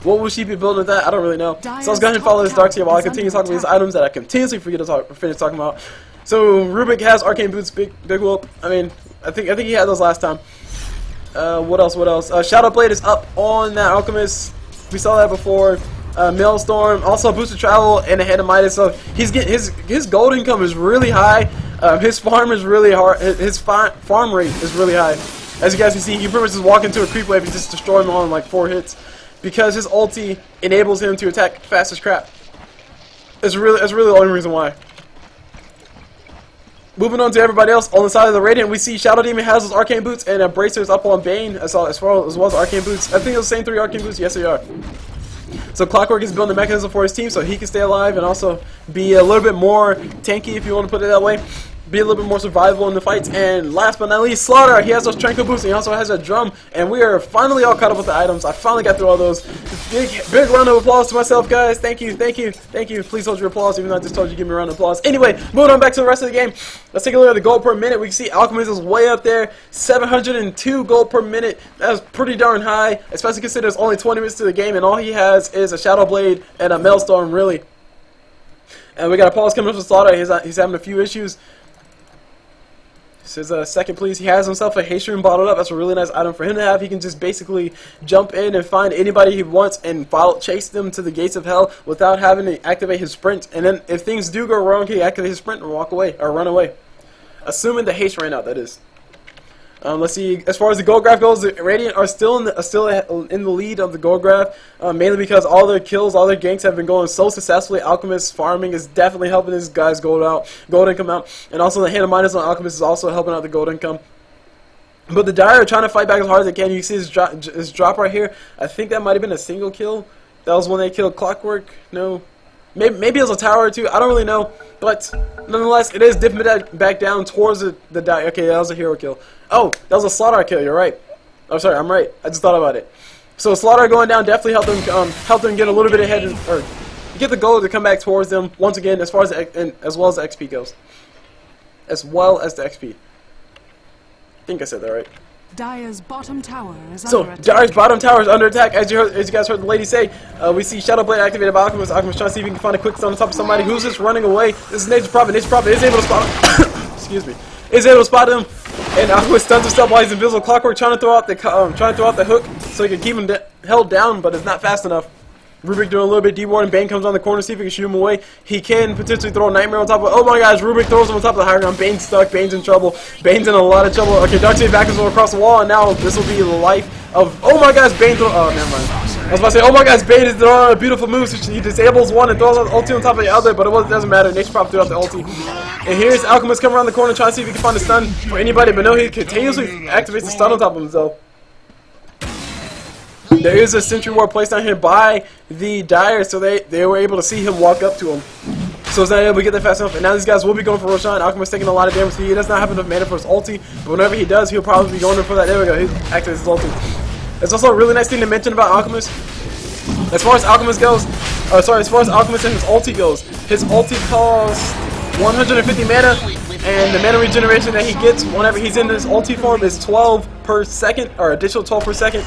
What will she be building with that? I don't really know. So let's go ahead and follow this Dark Tier while I continue talking about these items that I continuously forget to finish talking about. So Rubik has Arcane Boots, big whoop. I mean, I think he had those last time. What else? Shadow Blade is up on that Alchemist. We saw that before. Maelstrom, also boosted travel and a Hand of Midas. So he's getting his gold income is really high. His farm is really hard. His farm rate is really high. As you guys can see, he pretty much just walk into a creep wave and just destroy him on like 4 hits. Because his ulti enables him to attack fast as crap. That's really the only reason why. Moving on to everybody else on the side of the Radiant, we see Shadow Demon has those Arcane Boots and Bracers up on Bane as well as Arcane Boots. I think it's the same 3 Arcane Boots. Yes, they are. So Clockwork is building a mechanism for his team so he can stay alive and also be a little bit more tanky, if you want to put it that way. Be a little bit more survivable in the fights. And last but not least, Slaughter. He has those Tranquil boosts. And he also has a drum. And we are finally all caught up with the items. I finally got through all those. Big round of applause to myself, guys. Thank you. Please hold your applause, even though I just told you to give me a round of applause. Anyway, moving on back to the rest of the game. Let's take a look at the gold per minute. We can see Alchemist is way up there. 702 gold per minute. That is pretty darn high, especially considering there's only 20 minutes to the game. And all he has is a Shadow Blade and a Maelstrom, really. And we got a pause coming up with Slaughter. He's having a few issues. Says second please. He has himself a haste room bottled up. That's a really nice item for him to have. He can just basically jump in and find anybody he wants and chase them to the gates of hell without having to activate his sprint. And then if things do go wrong, he activates his sprint and walk away or run away. Assuming the haste ran out, that is. Let's see. As far as the gold graph goes, the Radiant are still in the lead of the gold graph, mainly because all their kills, all their ganks have been going so successfully. Alchemist farming is definitely helping this guy's gold income out, and also the Hand of Midas on Alchemist is also helping out the gold income. But the Dire are trying to fight back as hard as they can. You see his drop right here. I think that might have been a single kill. That was when they killed Clockwork. No. Maybe it was a tower or two. I don't really know. But nonetheless, it is dipping back down towards the Dire. Okay, that was a hero kill. Oh, that was a Slaughter kill. You're right. Oh, sorry, I'm right. I just thought about it. So Slaughter going down definitely helped them get a little bit ahead, or get the gold to come back towards them once again. As well as the XP goes, as well as the XP. I think I said that right. Dire's bottom tower is so under attack. Dire's bottom tower is under attack. As you guys heard the lady say, we see Shadow Blade activated by Alchemist. Alchemist trying to see if he can find a quick stun on top of somebody who's just running away. This is Nature's Prophet. Nature's Prophet is able to spot him. Excuse me. Is able to spot him, and Alchemist stuns himself while he's invisible. Clockwork trying to throw out the hook so he can keep him held down, but it's not fast enough. Rubik doing a little bit D-ward. Bane comes on the corner, see if he can shoot him away. He can potentially throw a Nightmare on top of. Oh my gosh, Rubik throws him on top of the high ground. Bane's stuck. Bane's in trouble. Bane's in a lot of trouble. Okay, Darkseid back across the wall, and now this will be the life of. Oh my gosh, Bane throw. Oh, never mind. I was about to say, oh my gosh, Bane is throwing a beautiful move. So he disables one and throws out the ulti on top of the other, but it doesn't matter. Nature's Prophet threw out the ulti. And here's Alchemist coming around the corner trying to see if he can find a stun for anybody, but no, he continuously activates the stun on top of himself. There is a Sentry Ward placed down here by the Dire, so they were able to see him walk up to him. So he's not able to get there fast enough, and now these guys will be going for Roshan. Alchemist taking a lot of damage. He does not have enough mana for his ulti, but whenever he does, he'll probably be going in for that. There we go, he activates his ulti. There's also a really nice thing to mention about Alchemist. As far as Alchemist goes, as far as Alchemist and his ulti goes, his ulti costs 150 mana, and the mana regeneration that he gets whenever he's in his ulti form is 12 per second, or additional 12 per second.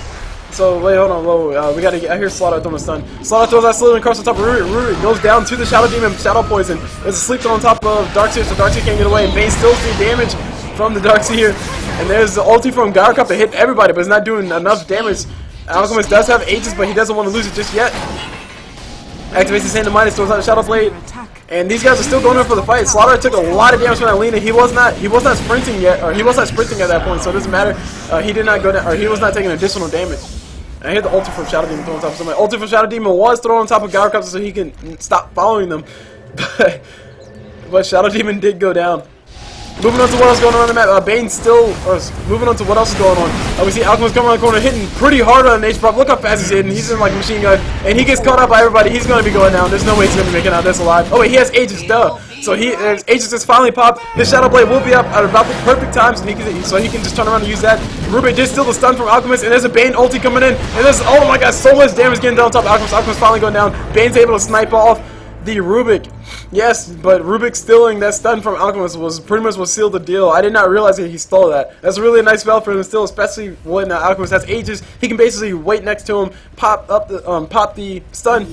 So wait, hold on, whoa, we gotta get. I hear Slaughter throwing a stun. Slaughter throws that slowly across the top of Ruri. Ruri goes down to the Shadow Demon, Shadow Poison. There's a sleep throw on top of Darkseer, so Darkseer can't get away. And Bane still sees damage from the Darkseer. And there's the ulti from Gyrocup to hit everybody, but it's not doing enough damage. Alchemist does have Aegis, but he doesn't want to lose it just yet. Activates his hand to minus, throws out a Shadow Blade. And these guys are still going in for the fight. Slaughter took a lot of damage from that Lina. He was not sprinting yet, or he was not sprinting at that point, so it doesn't matter. He did not go down, or he was not taking additional damage. I hear the ulti from Shadow Demon thrown on top of somebody. Ulti from Shadow Demon was thrown on top of Gyrocup so he can stop following them. But Shadow Demon did go down. Moving on to what else is going on the map. Bane still, moving on to what else is going on. We see Alchemist coming around the corner, hitting pretty hard on H prop. Look how fast he's hitting. He's in like machine gun, and he gets caught up by everybody. He's going to be going down. There's no way he's going to be making out this alive. Oh wait, he has Aegis, duh. So Aegis just finally popped. His Shadow Blade will be up at about the perfect time, so he can just turn around and use that. Rubik did steal the stun from Alchemist, and there's a Bane ulti coming in, and there's, oh my god, so much damage getting done on top of Alchemist. Alchemist finally going down. Bane's able to snipe off the Rubik. Yes, but Rubik stealing that stun from Alchemist was pretty much what sealed the deal. I did not realize that he stole that. That's really a nice spell for him to steal, especially when Alchemist has Aegis. He can basically wait next to him, pop the stun,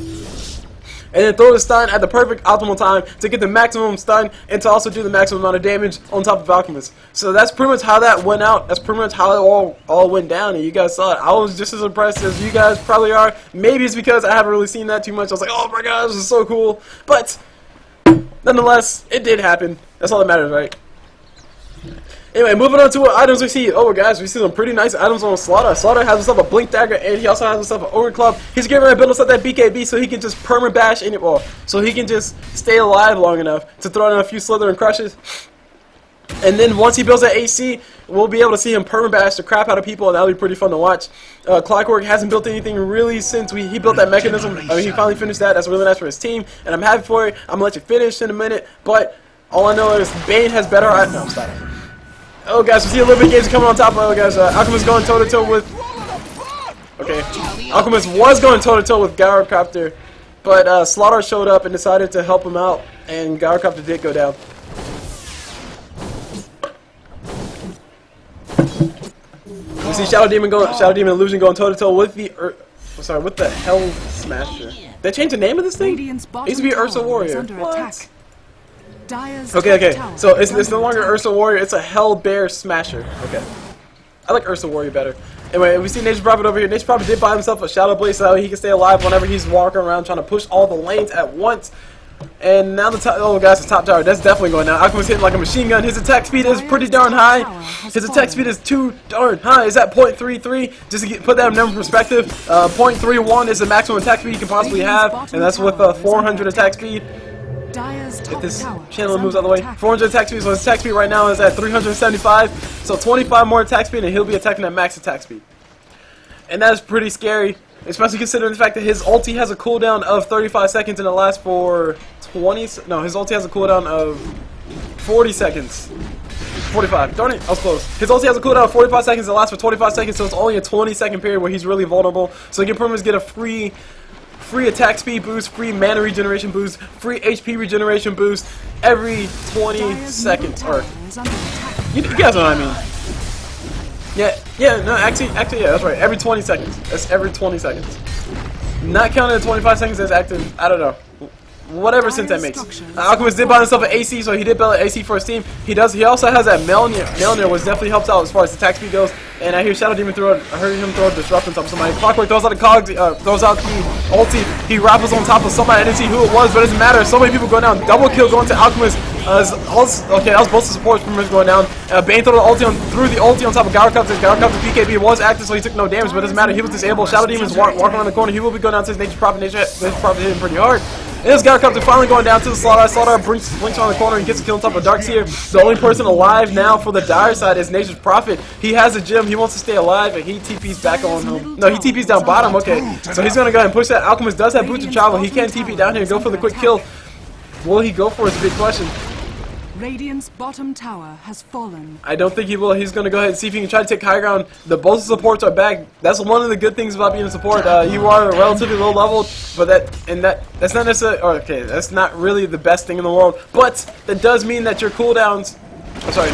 and then throw the stun at the perfect optimal time to get the maximum stun and to also do the maximum amount of damage on top of Alchemist. So that's pretty much how that went out. That's pretty much how it all went down, and you guys saw it. I was just as impressed as you guys probably are. Maybe it's because I haven't really seen that too much. I was like, oh my god, this is so cool. But nonetheless, it did happen. That's all that matters, right? Anyway, moving on to what items we see. Oh, guys, we see some pretty nice items on Slaughter. Slaughter has himself a Blink Dagger, and he also has himself an Ogre Club. He's getting ready to build himself that BKB so he can just perma-bash any wall. So he can just stay alive long enough to throw in a few Slither and Crushes. And then once he builds that AC, we'll be able to see him perma-bash the crap out of people, and that'll be pretty fun to watch. Clockwork hasn't built anything really since he built that mechanism. I mean, he finally finished that. That's really nice for his team, and I'm happy for it. I'm going to let you finish in a minute, but all I know is Bane has better items. No, stop. Oh, guys, we see a little bit of games coming on top of it, guys. Alchemist going toe-to-toe with... Okay. Alchemist was going toe-to-toe with Gyrocopter, but Slaughter showed up and decided to help him out, and Gyrocopter did go down. We see Shadow Demon Illusion going toe-to-toe with the... with the Hell Smasher. They changed the name of this thing? It used to be Ursa Warrior. What? Okay. So it's no longer Ursa Warrior, it's a Hell Bear Smasher. Okay. I like Ursa Warrior better. Anyway, we see Nature's Prophet over here. Nature's Prophet did buy himself a Shadow Blade so he can stay alive whenever he's walking around trying to push all the lanes at once. And now the top tower, that's definitely going down. Alchemist hitting like a machine gun. His attack speed is pretty darn high. His attack speed is too darn high. Is that 0.33? Just to put that in number perspective, 0.31 is the maximum attack speed you can possibly have, and that's with 400 attack speed. If this channel moves out of the way, 400 attack speed, so his attack speed right now is at 375, so 25 more attack speed and he'll be attacking at max attack speed. And that is pretty scary, especially considering the fact that his ulti has a cooldown of 35 seconds and it lasts for 20, no, his ulti has a cooldown of 40 seconds. 45, darn it, I was close. His ulti has a cooldown of 45 seconds and it lasts for 25 seconds, so it's only a 20-second period where he's really vulnerable, so he can pretty much get a free attack speed boost, free mana regeneration boost, free HP regeneration boost every 20 seconds. Or you guys know what I mean? Yeah, no, actually, yeah, that's right. Every 20 seconds. That's every 20 seconds. Not counting the 25 seconds as active. I don't know. Whatever sense that makes. Alchemist did buy himself an AC, so he did build an AC for his team. He also has that Melnir, which definitely helps out as far as attack speed goes. And I hear Shadow Demon I heard him throw a disrupt on top of somebody. Clockwork throws out the cogs, throws out the ulti. He rappels on top of somebody. I didn't see who it was, but it doesn't matter. So many people going down. Double kill going to Alchemist. Okay, that was both the supports pretty much going down. Bane threw the ulti on top of Gyrocopter. Gyrocopter's BKB was active, so he took no damage, but it doesn't matter. He was disabled. Shadow Demon's walking around the corner. He will be going down to his Nature's Prophet. Nature's Prophet hit him pretty hard. And this Gyrocopter finally going down to the Slaughter. Slaughter blinks around the corner and gets a kill on top of Darkseer. The only person alive now for the dire side is Nature's Prophet. He has a gym. He wants to stay alive, and he TP's back on him. No, he TP's down bottom. Okay, so he's going to go ahead and push that. Alchemist does have boots to travel. He can TP down here and go for the quick kill. Will he go for it? It's a big question. Radiant's bottom tower has fallen. I don't think he will. He's going to go ahead and see if he can try to take high ground. Both supports are back. That's one of the good things about being a support. You are relatively low level, but that's not necessarily, okay, that's not really the best thing in the world. But that does mean that your cooldowns,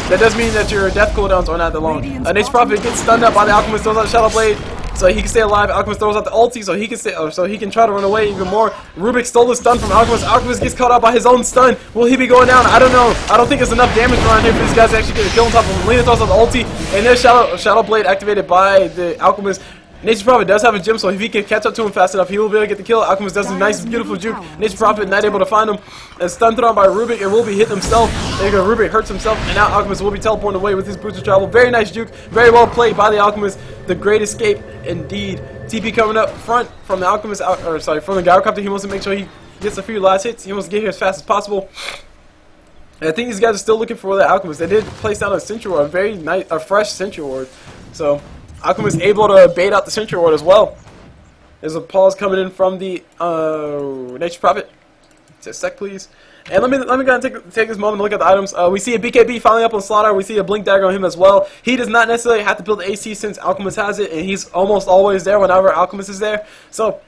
that does mean that your death cooldowns are not that long. Nature's Prophet gets stunned up by the Alchemist, throws out Shadow Blade. so he can stay alive. Alchemist throws out the ulti so he can stay, so he can try to run away even more. Rubik stole the stun from Alchemist. Alchemist gets caught out by his own stun. Will he be going down? I don't know. I don't think there's enough damage around here for these guys to actually get a kill on top of him. Lena throws out the ulti, and there's Shadow Blade activated by the Alchemist. Nature Prophet does have a gem, so if he can catch up to him fast enough, he will be able to get the kill. Alchemist does a nice, beautiful juke. Nature Prophet not able to find him. And stun thrown by Rubik, and will be hitting himself. There you go, Rubik hurts himself, and now Alchemist will be teleporting away with his booster travel. Very nice juke, very well played by the Alchemist. The great escape, indeed. TP coming up front from the Alchemist, or sorry, from the Gyrocopter. He wants to make sure he gets a few last hits. He wants to get here as fast as possible. And I think these guys are still looking for the Alchemist. They did place down a Sentry Ward, a very nice, a fresh Sentry Ward. So Alchemist able to bait out the Sentry Ward as well. There's a pause coming in from the Nature Prophet. Just a sec, please. And let me go and take this moment to look at the items. We see a BKB finally up on Slaughter. We see a Blink Dagger on him as well. He does not necessarily have to build AC since Alchemist has it, and he's almost always there whenever Alchemist is there. So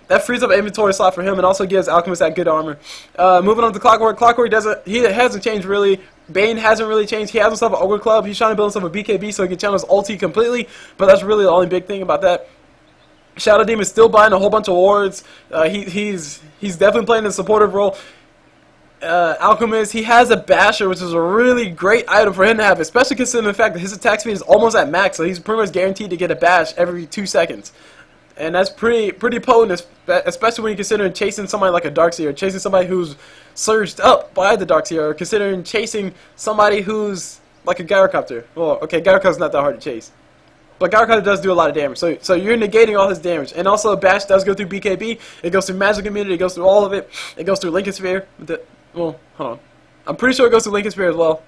that frees up an inventory slot for him and also gives Alchemist that good armor. Moving on to Clockwork. Clockwork hasn't changed really. Bane hasn't really changed. He has himself an Ogre Club. He's trying to build himself a BKB so he can channel his ulti completely, but that's really the only big thing about that. Shadow Demon is still buying a whole bunch of wards. He's definitely playing a supportive role. Alchemist, he has a Basher, which is a really great item for him to have, especially considering the fact that his attack speed is almost at max, so he's pretty much guaranteed to get a bash every 2 seconds. And that's pretty potent, especially when you're considering chasing somebody like a Darkseer, chasing somebody who's surged up by the Darkseer, or considering chasing somebody who's like a Gyrocopter. Well, okay, Gyrocopter's not that hard to chase, but Gyrocopter does do a lot of damage, so you're negating all his damage. And also, Bash does go through BKB, it goes through Magic Immunity, it goes through all of it, it goes through Lincoln Sphere. Well, hold on. I'm pretty sure it goes through Lincoln Sphere as well.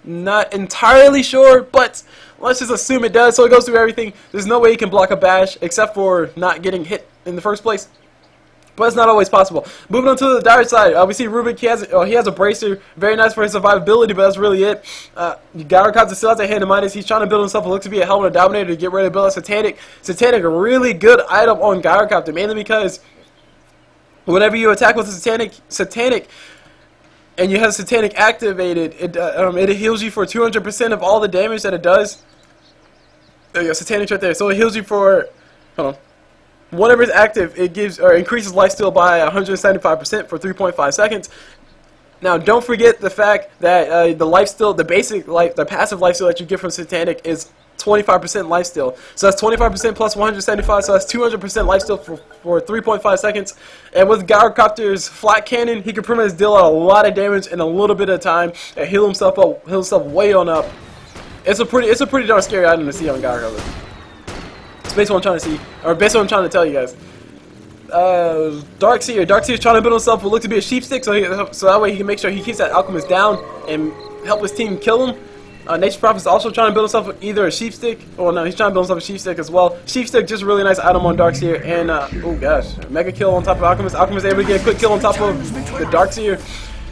Not entirely sure, but let's just assume it does. So it goes through everything. There's no way he can block a bash except for not getting hit in the first place. But it's not always possible. Moving on to the dire side, we see Rubik. He has a bracer, very nice for his survivability, but that's really it. Gyrocopter still has a hand in Midas. He's trying to build himself a look to be a Helmet of Dominator to get ready to build a Satanic. Satanic, a really good item on Gyrocopter, mainly because whenever you attack with a Satanic, and you have Satanic activated, it heals you for 200% of all the damage that it does. There you go, Satanic's right there. So it heals you for, hold on. Whenever it's active, it gives or increases lifesteal by 175% for 3.5 seconds. Now, don't forget the fact that the lifesteal, the passive lifesteal that you get from Satanic is 25% lifesteal. So that's 25% plus 175, so that's 200% lifesteal for 3.5 seconds. And with Gyrocopter's flat cannon, he can pretty much deal out a lot of damage in a little bit of time and heal himself way on up. It's a pretty darn scary item to see on Gyrocopter. It's basically what I'm trying to see, or basically what I'm trying to tell you guys. Darkseer's trying to build himself what look to be a sheepstick, so that way he can make sure he keeps that Alchemist down and help his team kill him. Nature Prophet's also trying to build himself either a sheepstick, or no, he's trying to build himself a sheepstick as well. Sheepstick, just a really nice item on Darkseer, and oh gosh, mega kill on top of Alchemist. Alchemist able to get a quick kill on top of the Darkseer.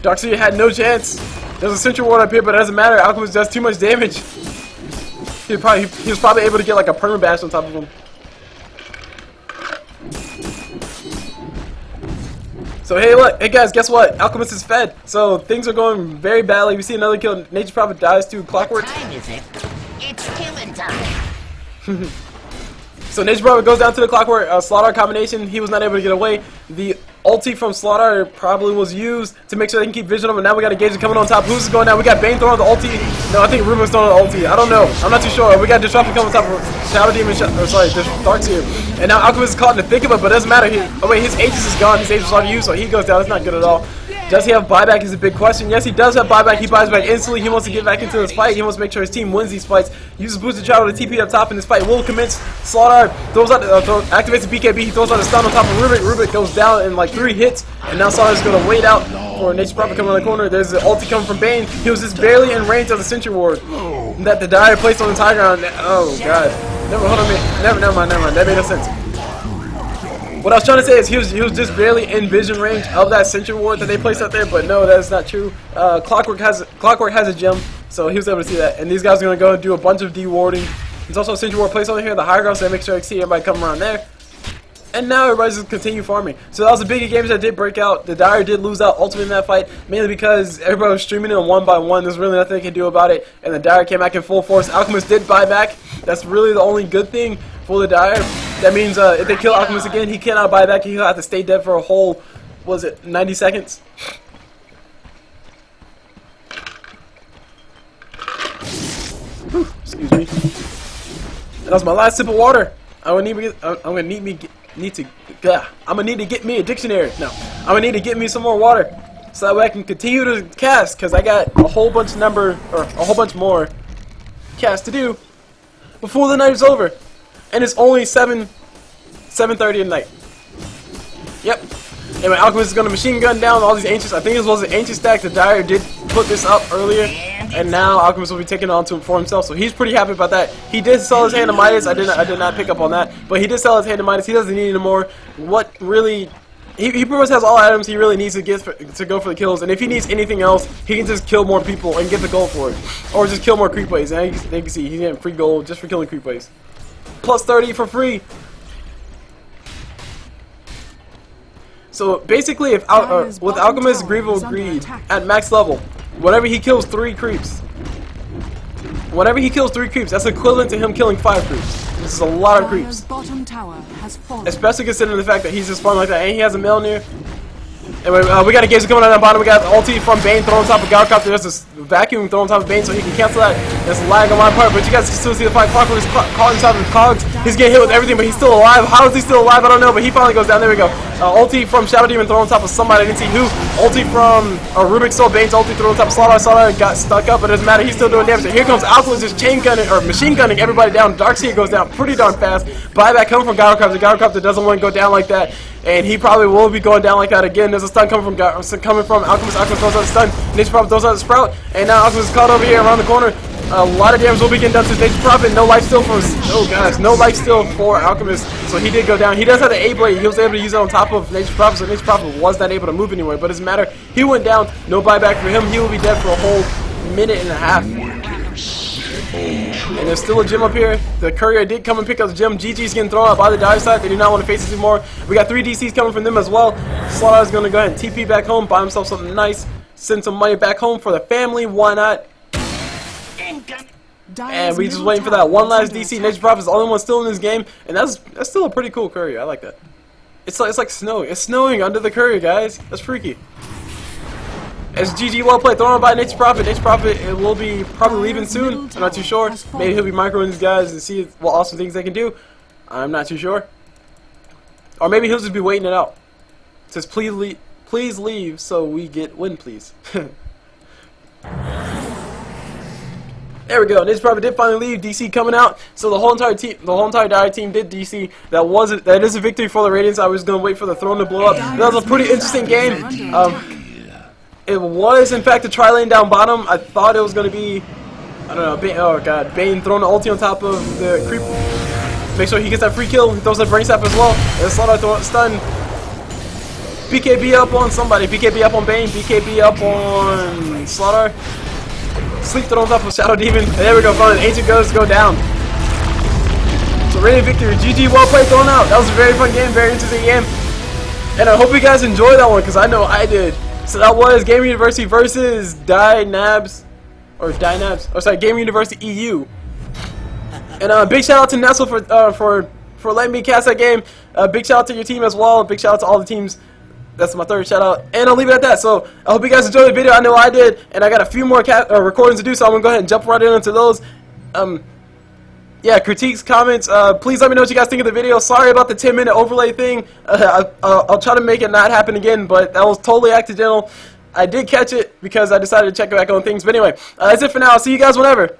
Darkseer had no chance. There's a Sentry Ward up here, but it doesn't matter. Alchemist does too much damage. He was probably able to get like a perma bash on top of him. So hey look, hey guys, guess what? Alchemist is fed. So things are going very badly. We see another kill. Nature Prophet dies to Clockwork. What time is it? It's killing time. So Nature Prophet goes down to the Clockwork Slaughter combination. He was not able to get away. The ulti from Slaughter probably was used to make sure they can keep vision of him. Now we got a Gage coming on top. Who's going down? We got Bane throwing the ulti. No, I think Rubik's throwing the ulti. I don't know. I'm not too sure. We got Disruption coming on top of Shadow Demon. Darkseer. And now Alchemist is caught in the thick of it, but it doesn't matter. Oh wait, his Aegis is gone. His Aegis is already used, so he goes down. That's not good at all. Does he have buyback is a big question. Yes, he does have buyback. He buys back instantly. He wants to get back into this fight. He wants to make sure his team wins these fights. Uses boosted travel to TP up top, and this fight will commence. Slaughter throws out, activates the BKB. He throws out a stun on top of Rubik. Rubik goes down in like 3 hits, and now Slaughter's going to wait out for Nature Prophet coming on the corner. There's the ulti coming from Bane. He was just barely in range of the Sentry Ward that the Dire placed on the high ground. Oh god. Never mind. That made no sense. What I was trying to say is he was just barely in vision range of that Sentry Ward that they placed out there, but no, that is not true. Clockwork has a gem, so he was able to see that. And these guys are going to go and do a bunch of de-warding. There's also a Sentry Ward placed over here, the high ground, so they make sure I see everybody come around there. And now everybody's just continue farming. So that was the big games that did break out. The Dire did lose out ultimately in that fight, mainly because everybody was streaming it 1 by 1. There's really nothing they can do about it. And the Dire came back in full force. Alchemist did buy back. That's really the only good thing before the dire. That means if they kill Alchemist again, he cannot buy back. He'll have to stay dead for a whole, was it 90 seconds? Whew, excuse me. That was my last sip of water. I'm gonna need to get me a dictionary. No, I'm gonna need to get me some more water, so that way I can continue to cast. Cause I got a whole bunch more cast to do before the night is over, and it's only 7:30 at night. Yep. Anyway, Alchemist is gonna machine gun down all these ancients. I think this was an ancient stack. The Dire did put this up earlier, and now Alchemist will be taking it on for himself. So he's pretty happy about that. He did sell his hand to Midas. I did not pick up on that, but he did sell his hand to Midas. He doesn't need any more. What really? He pretty much has all items he really needs to get to go for the kills. And if he needs anything else, he can just kill more people and get the gold for it, or just kill more creepways. And they can see he's getting free gold just for killing creepways. Plus 30 for free. So basically, if with Alchemist Grievous Greed at max level, whenever he kills 3 creeps, that's equivalent to him killing 5 creeps. This is a lot of creeps, especially considering the fact that he's just farming like that, and he has a Mjolnir. Anyway, we got a Gauge coming out on the bottom. We got the ulti from Bane thrown on top of Gyrocopter. There's this vacuum thrown on top of Bane, so he can cancel that. There's a lag on my part, but you guys can still see the fight. Clockwork is caught inside of the cogs. He's getting hit with everything, but he's still alive. How is he still alive? I don't know, but he finally goes down. There we go. Ulti from Shadow Demon thrown on top of somebody. I didn't see who. Ulti from Rubik stole Bane's ulti thrown on top of Slaughter. Slaughter got stuck up, but it doesn't matter. He's still doing damage. So here comes Alchemist just chain gunning or machine gunning everybody down. Darkseer goes down pretty darn fast. Buyback coming from Gyrocopter. Gyrocopter doesn't want to go down like that, and he probably will be going down like that again. There's a stun coming from Alchemist. Alchemist throws out the stun. Nature's Prophet throws out the sprout, and now Alchemist is caught over here around the corner. A lot of damage will be getting done to Nature's Prophet. No life steal for no life steal for Alchemist. So he did go down. He does have the A-Blade. He was able to use it on top of Nature's Prophet, so Nature's Prophet was not able to move anywhere. But it doesn't matter. He went down. No buyback for him. He will be dead for a whole minute and a half. And there's still a gem up here. The courier did come and pick up the gem. GG's getting thrown out by the Dire side. They do not want to face us anymore. We got 3 DCs coming from them as well. Slaughter is going to go ahead and TP back home, buy himself something nice, send some money back home for the family. Why not? And we just waiting for that one last DC. Nature's Prophet is the only one still in this game, and that's still a pretty cool courier. I like that. It's like snowing. It's snowing under the courier, guys. That's freaky. It's GG, well played. Thrown by Nature's Prophet. Nature's Prophet will be probably leaving soon. I'm not too sure. Maybe he'll be microing these guys and see what awesome things they can do. I'm not too sure. Or maybe he'll just be waiting it out. It says please leave so we get win, please. There we go. Nature's Prophet did finally leave. DC coming out. So the whole entire Dire team did DC. That is a victory for the Radiants. I was gonna wait for the throne to blow up. That was a pretty interesting game. It was, in fact, a tri-lane down bottom. I thought it was going to be, I don't know, Bane throwing the ulti on top of the creep. Make sure he gets that free kill. He throws that brain sap as well. And Slaughter throwing stun. BKB up on somebody. BKB up on Bane. BKB up on Slaughter. Sleep thrown on top of Shadow Demon. And there we go, fun. Ancient goes go down. So Radiant victory. GG, well played, thrown out. That was a very fun game, very interesting game. And I hope you guys enjoyed that one, because I know I did. So that was Game University versus NaABS, Game University.EU. And big shout out to Nestle for letting me cast that game. Big shout out to your team as well. Big shout out to all the teams. That's my third shout out, and I'll leave it at that. So I hope you guys enjoyed the video. I know I did, and I got a few more recordings to do, so I'm gonna go ahead and jump right into those. Yeah, critiques, comments, please let me know what you guys think of the video. Sorry about the 10-minute overlay thing. I'll try to make it not happen again, but that was totally accidental. I did catch it because I decided to check back on things. But anyway, that's it for now. I'll see you guys whenever.